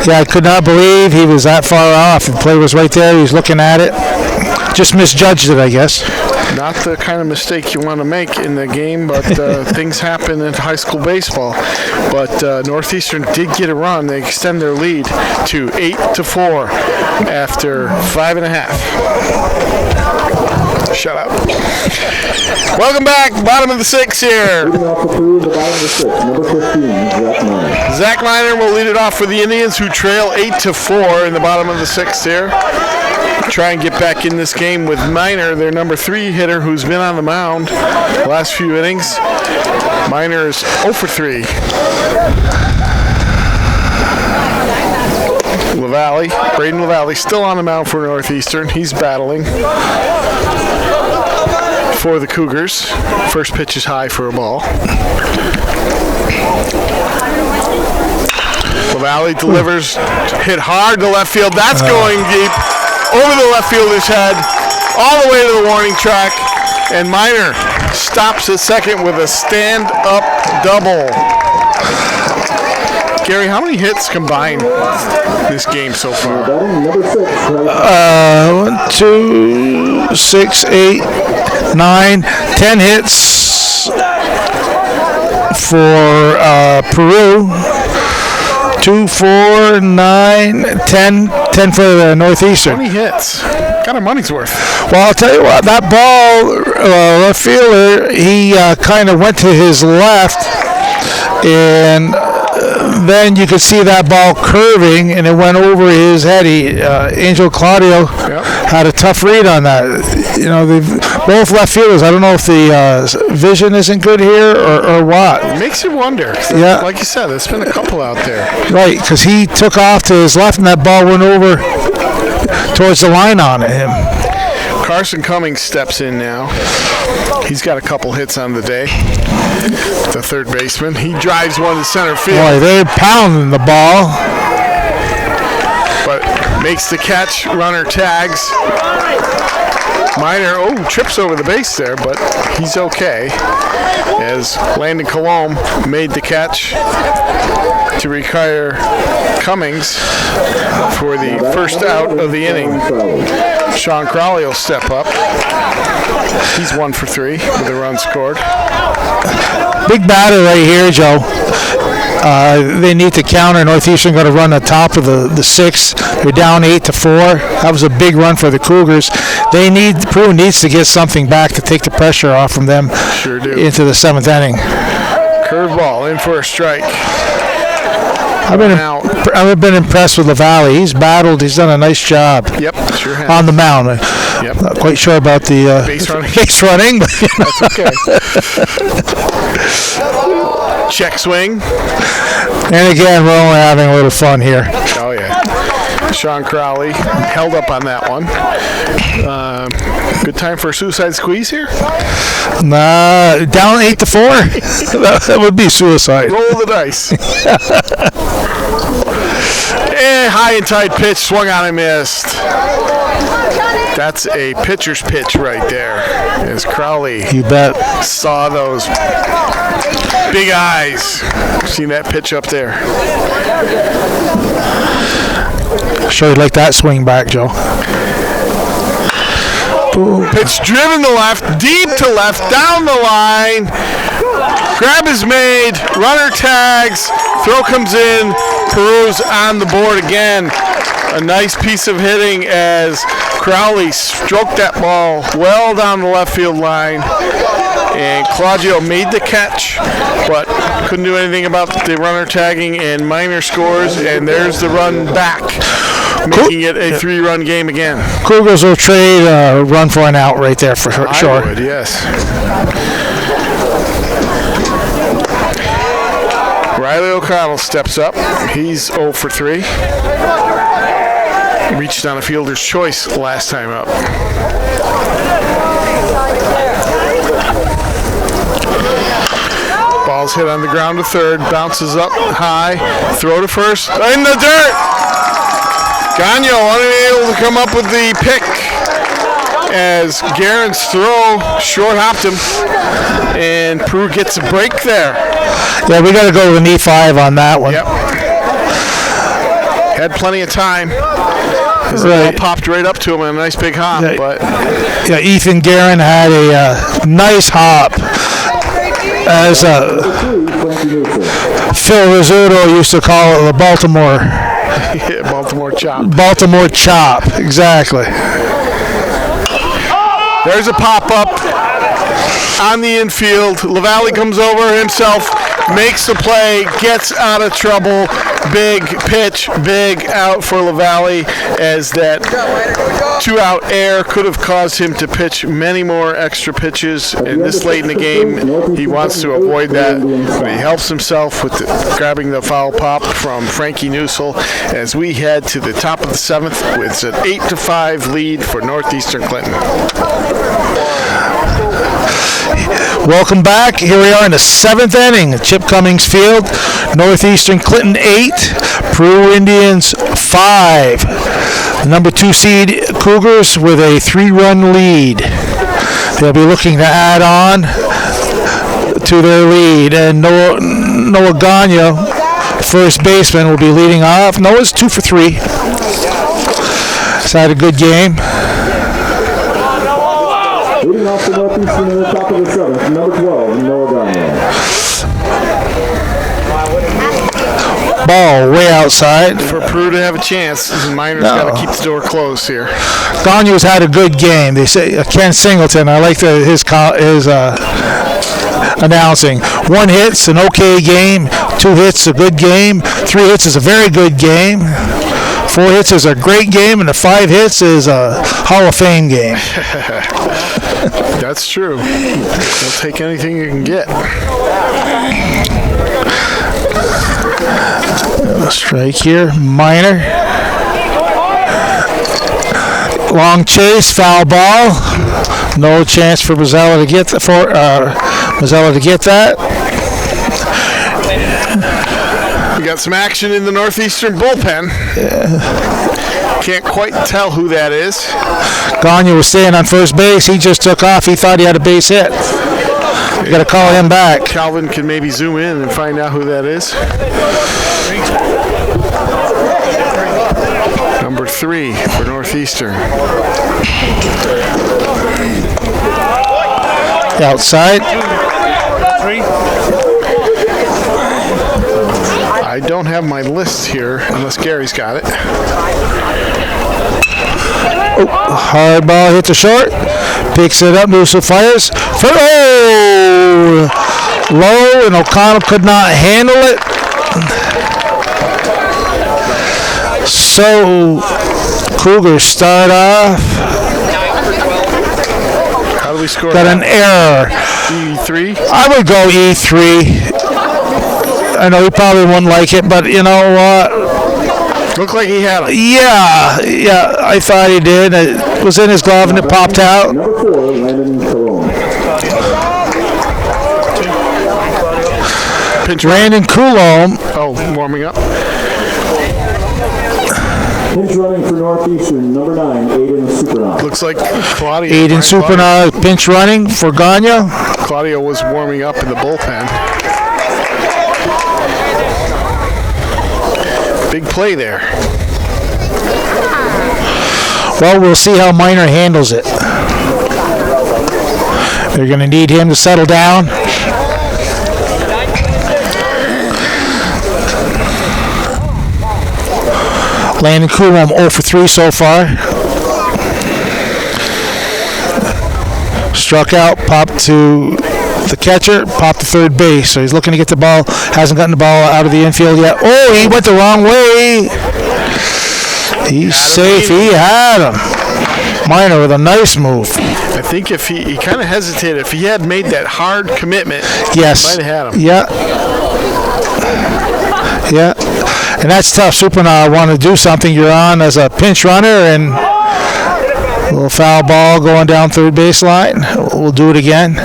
Yeah, I could not believe he was that far off. The play was right there. He was looking at it. Just misjudged it, I guess. Not the kind of mistake you want to make in the game, but things happen in high school baseball. But Northeastern did get a run. They extend their lead to 8-4 after 5.5. Shut up. Welcome back. Bottom of the 6 here. Leading off the Peru in the bottom of the 6, number 15, Zach Miner. Zach Miner will lead it off for the Indians, who trail 8-4 in the bottom of the 6th here. Try and get back in this game with Miner, their number 3 hitter, who's been on the mound the last few innings. Miner is 0 for 3. Braden LaValle still on the mound for Northeastern. He's battling for the Cougars. First pitch is high for a ball. LaValle delivers, hit hard to left field. That's going deep over the left fielder's head, all the way to the warning track. And Miner stops at second with a stand-up double. Gary, how many hits combined this game so far? Number 6, 1, 2, 6, 8, 9, 10 hits for Peru. 2, 4, 9, 10 for the Northeastern. 20 hits. Got our money's worth. Well, I'll tell you what, that ball, left fielder, he kind of went to his left, and then you could see that ball curving, and it went over his head. Angel Claudio had a tough read on that. You know, both left fielders. I don't know if the vision isn't good here or what. It makes you wonder. Yeah. Like you said, there's been a couple out there. Right, because he took off to his left, and that ball went over towards the line on him. Carson Cummings steps in now. He's got a couple hits on the day. The third baseman. He drives one to center field. Boy, they're pounding the ball. But makes the catch. Runner tags. Miner, trips over the base there, but he's okay. As Landon Colomb made the catch to retire Cummings for the first out of the inning. Sean Crowley will step up. He's 1 for 3 with a run scored. Big batter right here, Joe. They need to counter. Northeastern going to run the top of the 6th. They're down 8-4. That was a big run for the Cougars. Peru needs to get something back to take the pressure off from them. Sure do. Into the 7th inning. Curveball in for a strike. I've been impressed with LaValle. He's battled. He's done a nice job. Yep, sure has. On the mound. Yep. Not quite sure about the base running. But, that's okay. Check swing. And again, we're only having a little fun here. Oh, yeah. Sean Crowley held up on that one. Good time for a suicide squeeze here? Nah, down 8-4. That would be suicide. Roll the dice. And high and tight pitch, swung on and missed. That's a pitcher's pitch right there. As Crowley You bet. saw those big eyes. Seen that pitch up there. Sure you'd like that swing back, Joe. Boom. Pitch driven to left, deep to left, down the line. Grab is made, runner tags, throw comes in. Peru's on the board again. A nice piece of hitting as Crowley stroked that ball well down the left field line. And Claudio made the catch, but couldn't do anything about the runner tagging, and Miner scores, and there's the run back, making it a 3-run game again. Cougars will trade a run for an out right there for sure. I would, yes. Riley O'Connell steps up. He's 0 for 3. Reached on a fielder's choice last time up. Ball's hit on the ground to third, bounces up high, throw to first, in the dirt! Gagno unable to come up with the pick as Guerin's throw short-hopped him, and Peru gets a break there. Yeah, we got to go with an E5 on that one. Yep. Had plenty of time. His ball popped right up to him in a nice big hop. Yeah. But Yeah, Ethan Guerin had a nice hop. As Phil Rizzuto used to call it, the Baltimore. yeah, Baltimore chop. Baltimore chop, exactly. There's a pop-up on the infield. LaValle comes over himself, makes the play, gets out of trouble. Big pitch, big out for LaValle, as that two-out error could have caused him to pitch many more extra pitches. And this late in the game, he wants to avoid that. But he helps himself with grabbing the foul pop from Frankie Newsel as we head to the top of the 7th with an 8-5 lead for Northeastern Clinton. Welcome back. Here we are in the 7th inning at Chip Cummings Field. Northeastern Clinton 8, Peru Indians 5. The number 2 seed Cougars with a 3-run lead. They'll be looking to add on to their lead. And Noah Gagne, first baseman, will be leading off. Noah's 2 for 3. He's had a good game. Leading off the Northeastern in the top of the 7th, number 12, Noah Gagne. Ball way outside. For Peru to have a chance, Minor's got to keep the door closed here. Gagne's had a good game. They say Ken Singleton. I like his announcing. 1 hit's an okay game. 2 hits a good game. 3 hits is a very good game. 4 hits is a great game, and the 5 hits is a Hall of Fame game. That's true. They'll take anything you can get. Strike here, Minor. Long chase, foul ball. No chance for Mazzella to get that. We got some action in the Northeastern bullpen. Can't quite tell who that is. Gagne was staying on first base. He just took off. He thought he had a base hit. You got to call him back. Calvin can maybe zoom in and find out who that is. Number 3 for Northeastern. Outside. I don't have my list here unless Gary's got it. Hard ball hits a short. Picks it up. Newsel fires. Low, and O'Connell could not handle it. So Cougars start off. How do we score? Got an error. E3? I would go E3. I know he probably wouldn't like it, but you know what? Looked like he had it. Yeah, I thought he did. It was in his glove and it popped out. Number 4, Landon Colon. Brandon Coulomb. Oh, warming up. Pinch running for Northeastern, number 9, Aiden Supernaut. Looks like Claudio. Aiden Supernaut pinch running for Gagne. Claudio was warming up in the bullpen. Big play there. Well, we'll see how Minor handles it. They're going to need him to settle down. Landon Coulomb 0 for 3 so far. Struck out, popped to the catcher, popped to third base. So he's looking to get the ball. Hasn't gotten the ball out of the infield yet. Oh, he went the wrong way. He's safe. He had him. Minor with a nice move. I think if he kind of hesitated. If he had made that hard commitment, yes, he might have had him. Yeah. And that's tough. Supernaut want to do something. You're on as a pinch runner, and a little foul ball going down third base line. We'll do it again.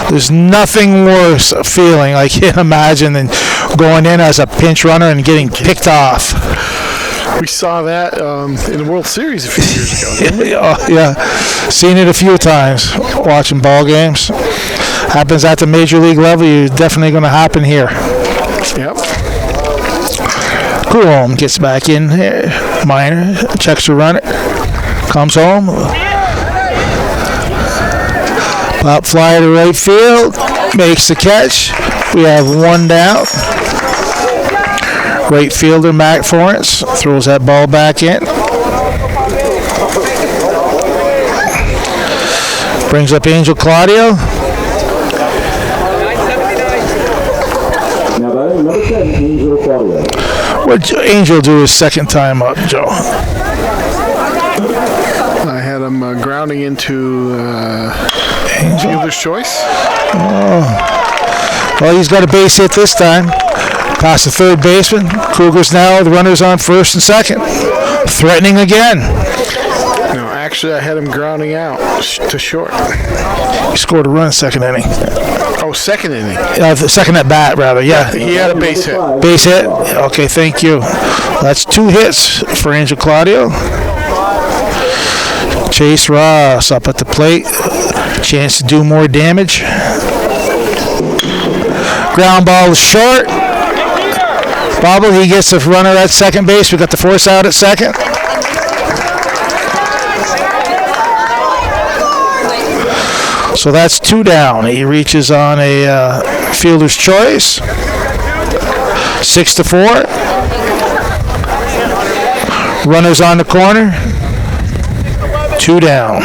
There's nothing worse feeling I can't imagine than going in as a pinch runner and getting picked off. We saw that in the World Series a few years ago, didn't we? Yeah. Seen it a few times watching ball games. Happens at the major league level. You're definitely going to happen here. Yep. Coulomb gets back in here. Minor checks the runner, comes home. Pop fly to right field, makes the catch. We have one down. Right fielder Matt Forrest throws that ball back in. Brings up Angel Claudio. Now batting number 10, Angel Claudio. What'd Angel do his second time up, Joe? I had him grounding into fielder's choice. Well, he's got a base hit this time. Past the third baseman. Cougars now, the runners on first and second. Threatening again. No, actually, I had him grounding out to short. He scored a run in second inning. Oh, second inning. The second at bat, rather, yeah. He had a base hit. Base hit? Okay, thank you. That's 2 hits for Angel Claudio. Chase Ross up at the plate. Chance to do more damage. Ground ball is short. Bobble, he gets the runner at second base. We got the force out at second. So that's 2 down. He reaches on a fielder's choice. 6-4. Runners on the corner. 2 down.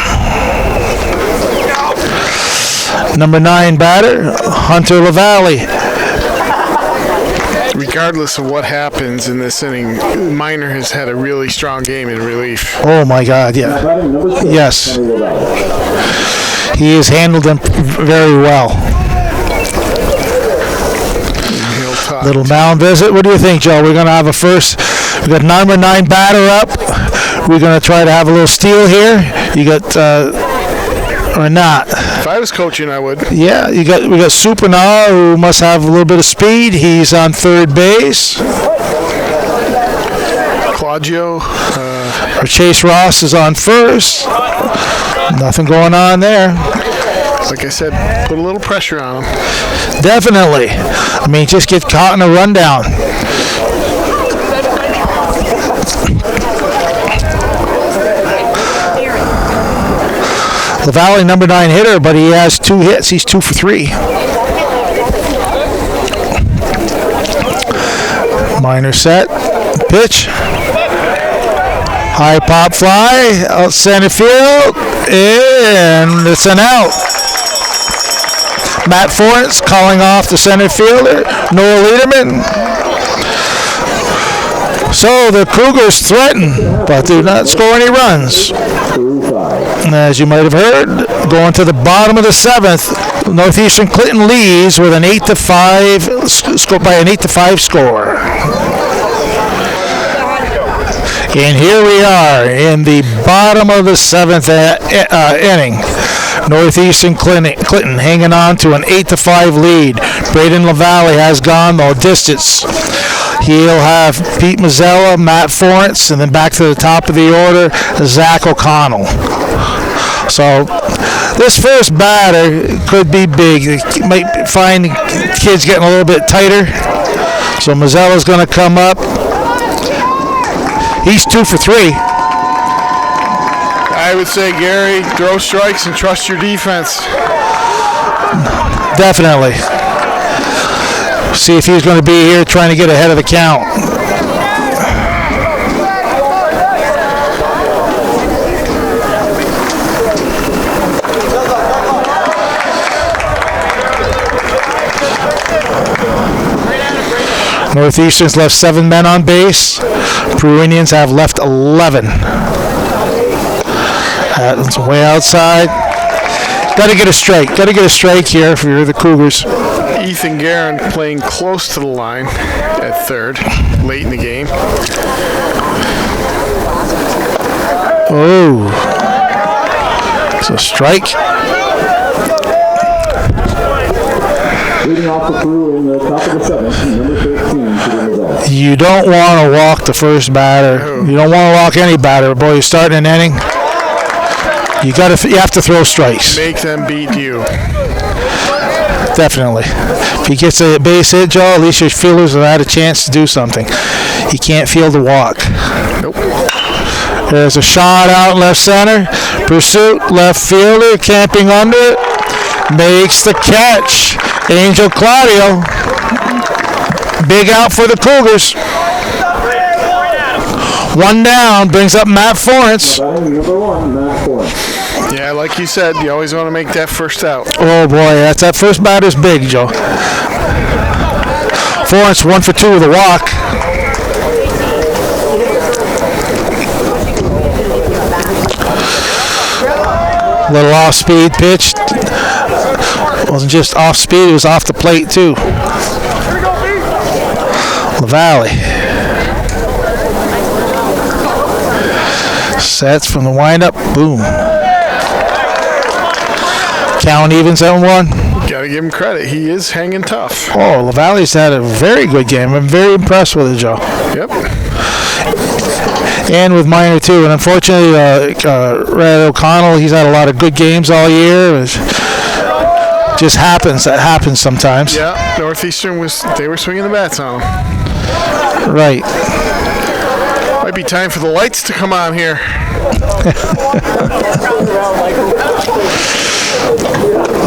Number 9 batter, Hunter LaValle. Regardless of what happens in this inning, Minor has had a really strong game in relief. Oh my God, yeah. Batting number 6, Yes. Henry LaValle. He has handled them very well. Little mound visit. What do you think, Joe? We're going to have a first. We got number 9 batter up. We're going to try to have a little steal here. You got, or not? If I was coaching, I would. Yeah, we got Supernal, who must have a little bit of speed. He's on third base. Claudio. Or Chase Ross is on first. Nothing going on there. Like I said, put a little pressure on him. Definitely. I mean, just get caught in a rundown. LaValle, number 9 hitter, but he has 2 hits. He's 2 for 3. Minor set. Pitch. High pop fly. Out center field. And it's an out. Matt Forrest calling off the center fielder. Noah Lederman. So the Cougars threaten, but do not score any runs. And as you might have heard, going to the bottom of the 7th, Northeastern Clinton leads with an 8-5 score by an 8-5 score. And here we are in the bottom of the 7th inning. Northeastern Clinton hanging on to an 8-5 lead. Braden LaValle has gone the distance. He'll have Pete Mazzella, Matt Forrest, and then back to the top of the order, Zach O'Connell. So this first batter could be big. You might find the kids getting a little bit tighter. So Mazzella's going to come up. He's 2 for 3. I would say, Gary, throw strikes and trust your defense. Definitely. See if he's going to be here trying to get ahead of the count. Northeastern's left 7 men on base. Peru Indians have left 11. That's way outside. Got to get a strike. Got to get a strike here if you're the Cougars. Ethan Guerin playing close to the line at third, late in the game. Oh. It's a strike. Leading off the crew in the top of the 7th, number 13. You don't want to walk the first batter. You don't want to walk any batter. Boy, you're starting an inning. You have to throw strikes. Make them beat you. Definitely. If he gets a base hit, Joe, at least your fielders have had a chance to do something. He can't field a walk. Nope. There's a shot out left center. Pursuit, left fielder, camping under it. Makes the catch. Angel Claudio. Big out for the Cougars. One down, brings up Matt Forrence. Number 1, Matt Forrence. Yeah, like you said, you always want to make that first out. Oh boy, that first batter's big, Joe. Forrence 1 for 2 with a walk. Little off-speed pitch. It wasn't just off-speed, it was off the plate too. LaValle. Sets from the windup. Boom. Count evens at 1. Gotta give him credit. He is hanging tough. Oh, LaValle's had a very good game. I'm very impressed with it, Joe. Yep. And with Minor too. And unfortunately, Red O'Connell, he's had a lot of good games all year. It just happens. That happens sometimes. Yeah. Northeastern they were swinging the bats on him. Right. Might be time for the lights to come on here.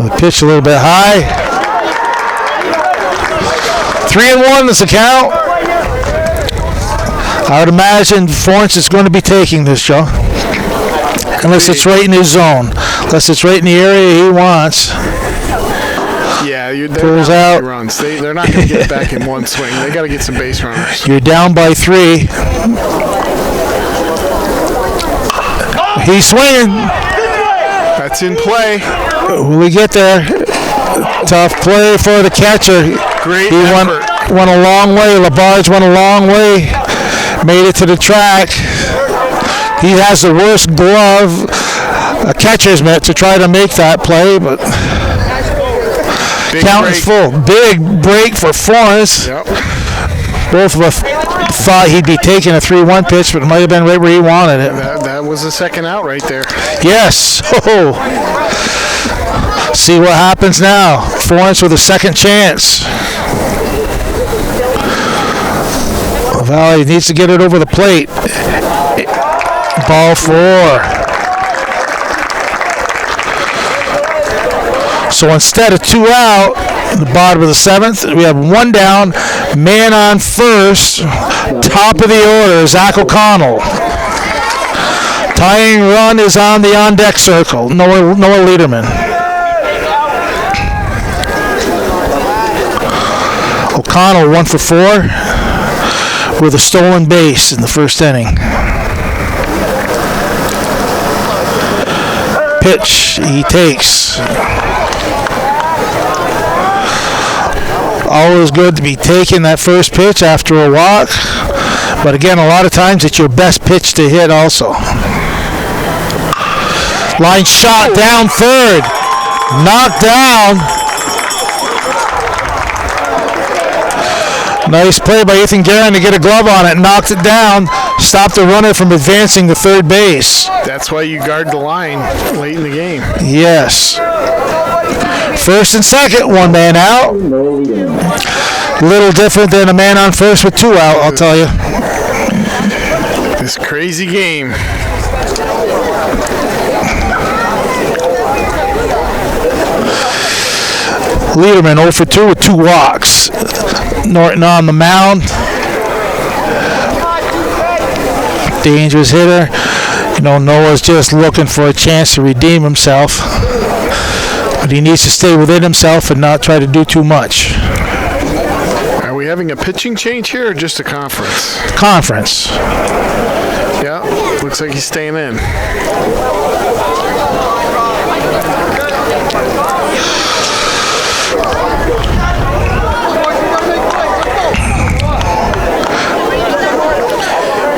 The pitch a little bit high. 3-1 is the count. I would imagine Forrence is going to be taking this, Joe. Unless it's right in his zone. Unless it's right in the area he wants. Yeah, Pulls out. Runs. They're not going to get it back in one swing. They got to get some base runners. You're down by 3. He's swinging. That's in play. Will we get there? Tough play for the catcher. Great He effort. went a long way. Labarge went a long way. Made it to the track. He has the worst glove a catcher's mitt to try to make that play, but Big count break. is full. Big break for Forrence. Yep. Both of us thought he'd be taking a 3-1 pitch, but it might have been right where he wanted it. That was the second out right there. Yes. Oh. See what happens now. Forrence with a second chance. Valley needs to get it over the plate. Ball 4. So instead of 2 out, in the bottom of the 7th, we have 1 down, man on first, top of the order, Zach O'Connell. Tying run is on the on-deck circle, Noah Lederman. O'Connell 1 for 4 with a stolen base in the first inning. Pitch he takes. Always good to be taking that first pitch after a walk, but again, a lot of times it's your best pitch to hit also. Line shot down third, knocked down. Nice play by Ethan Guerin to get a glove on it, knocked it down, stopped the runner from advancing to third base. That's why you guard the line late in the game. Yes. First and second, 1 man out. Little different than a man on first with 2 out, I'll tell you. This crazy game. Lederman 0 for 2 with 2 walks. Norton on the mound. Dangerous hitter. You know, Noah's just looking for a chance to redeem himself. But he needs to stay within himself and not try to do too much. Are we having a pitching change here or just a conference? Conference. Yeah, looks like he's staying in.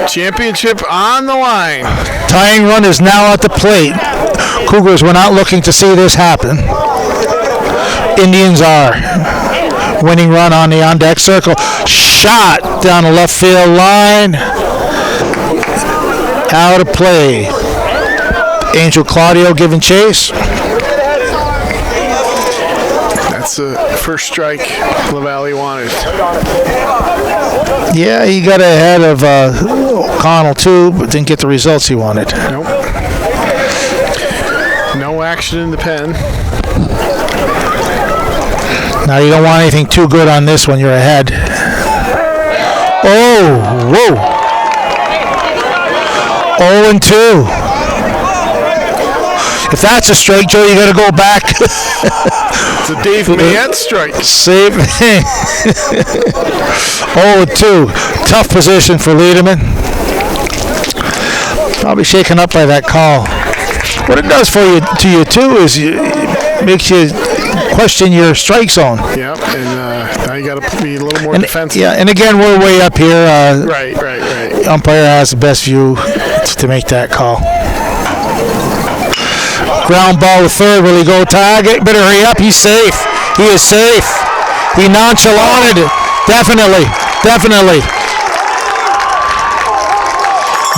Championship on the line. Tying run is now at the plate. Cougars were not looking to see this happen. Indians are. Winning run on the on-deck circle. Shot down the left field line. Out of play. Angel Claudio giving chase. That's the first strike LaValle wanted. Yeah, he got ahead of O'Connell too, but didn't get the results he wanted. Nope. No action in the pen. Now you don't want anything too good on this one. You're ahead. Oh, whoa. 0-2. If that's a strike, Joe, you got to go back. It's a Dave Mayette strike. Save. 0-2. Tough position for Liederman. Probably shaken up by that call. What it does for you too is it makes you question your strike zone. Yep, and now you got to be a little more defensive. Yeah, and again, we're way up here. Right. Umpire has the best view to make that call. Ground ball to third. Will he go tag it? Better hurry up. He's safe. He is safe. He nonchalanted it. Definitely.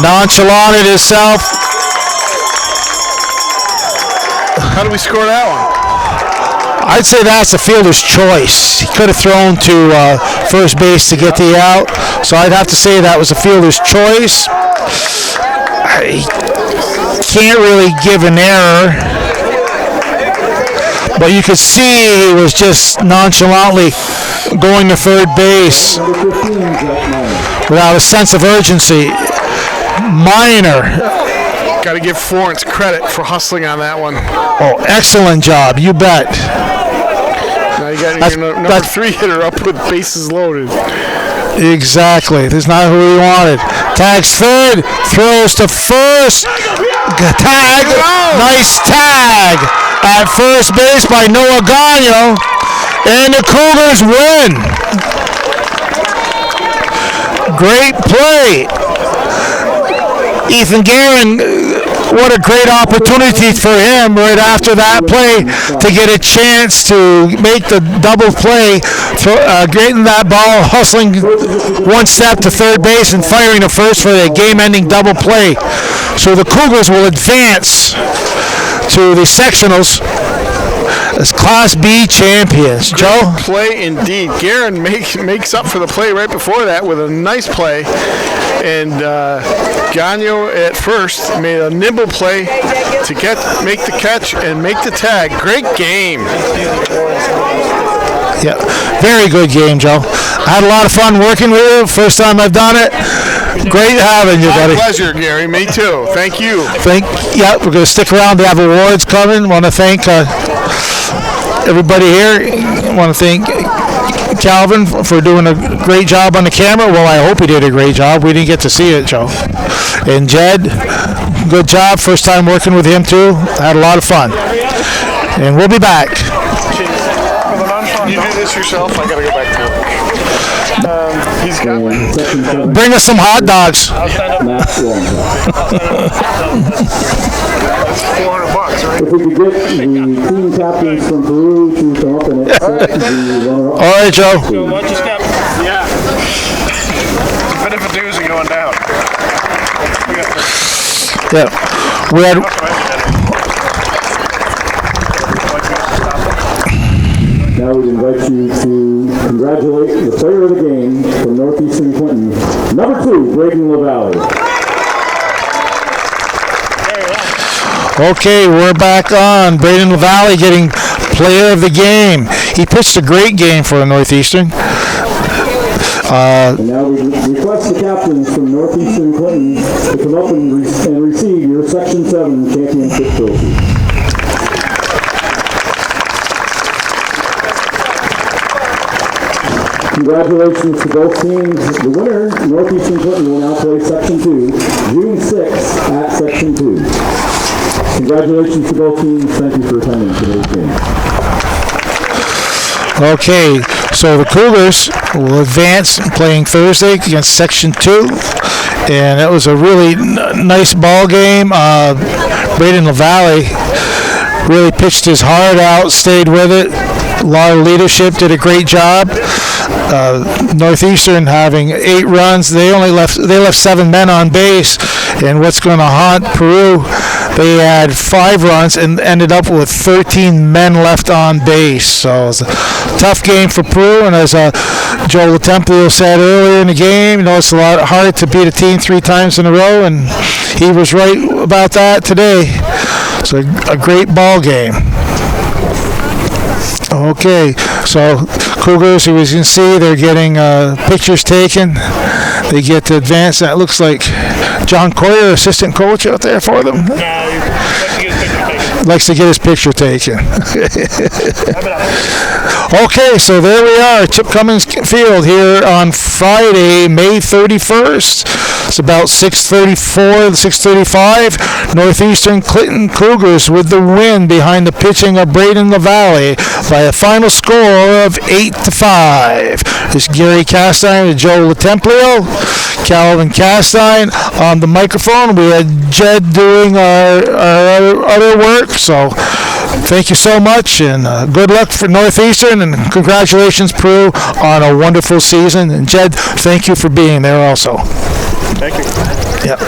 Nonchalanted himself. How do we score that one? I'd say that's the fielder's choice. He could have thrown to first base to get the out, so I'd have to say that was the fielder's choice. I can't really give an error, but you could see he was just nonchalantly going to third base without a sense of urgency. Minor. Got to give Florence credit for hustling on that one. Oh, excellent job. You bet. Now you got your number 3 hitter up with bases loaded. Exactly. That's not who we wanted. Tags third. Throws to first. Tag. Nice tag at first base by Noah Gagno. And the Cougars win. Great play. Ethan Guerin, what a great opportunity for him right after that play to get a chance to make the double play, getting that ball, hustling one step to third base and firing to first for the game-ending double play. So the Cougars will advance to the sectionals as Class B champions. Joe? Play indeed. Guerin makes up for the play right before that with a nice play. And Gagno at first made a nimble play to make the catch and make the tag. Great game. Yeah, very good game, Joe. I had a lot of fun working with you. First time I've done it. Great having you, buddy. My pleasure, Gary. Me too. Thank you. Yeah, we're going to stick around. They have awards coming. Want to thank everybody here. Want to thank Calvin for doing a great job on the camera. Well, I hope he did a great job. We didn't get to see it, Joe. And Jed, good job. First time working with him, too. Had a lot of fun. And we'll be back. You do this yourself? I got to go back to it. He's got one. Bring us some hot dogs. $400, right? If we could get the team captains from Peru to come up and accept the runner-up. All right, Joe. Yeah. It's a bit of a doozy going down. Yeah. We had. Now we'd invite you to congratulate the player of the game from Northeastern Clinton, number 2, Braden LaValle. Okay, we're back on. Braden LaValle getting player of the game. He pitched a great game for Northeastern. And now we request the captains from Northeastern Clinton to come up and receive your Section 7 championship trophy. Congratulations to both teams. The winner, Northeastern Clinton, will now play Section 2, June 6th at Section 2. Congratulations to both teams. Thank you for attending today's game. Okay, so the Cougars will advance playing Thursday against Section 2. And it was a really nice ball game. Braden LaValle really pitched his heart out, stayed with it. lot of leadership, did a great job. Northeastern having 8 runs. They left 7 men on base, and what's going to haunt Peru, they had 5 runs and ended up with 13 men left on base. So it was a tough game for Peru, and as Joe Latemplio said earlier in the game, it's a lot harder to beat a team 3 times in a row, and he was right about that today. So a great ball game. Okay, so Cougars, as you can see, they're getting pictures taken. They get to advance. That looks like John Coyer, assistant coach, out there for them. Likes to get his picture taken. Okay, so there we are, Chip Cummings Field here on Friday, May 31st. It's about 6:34, 6:35. Northeastern Clinton Cougars with the win behind the pitching of Braden LaValle by a final score of 8-5. This is Gary Castine and Joe Latemplio. Calvin Castine on the microphone. We had Jed doing our other work, so thank you so much, and good luck for Northeastern, and congratulations, Peru, on a wonderful season. And Jed, thank you for being there also. Thank you. Yep.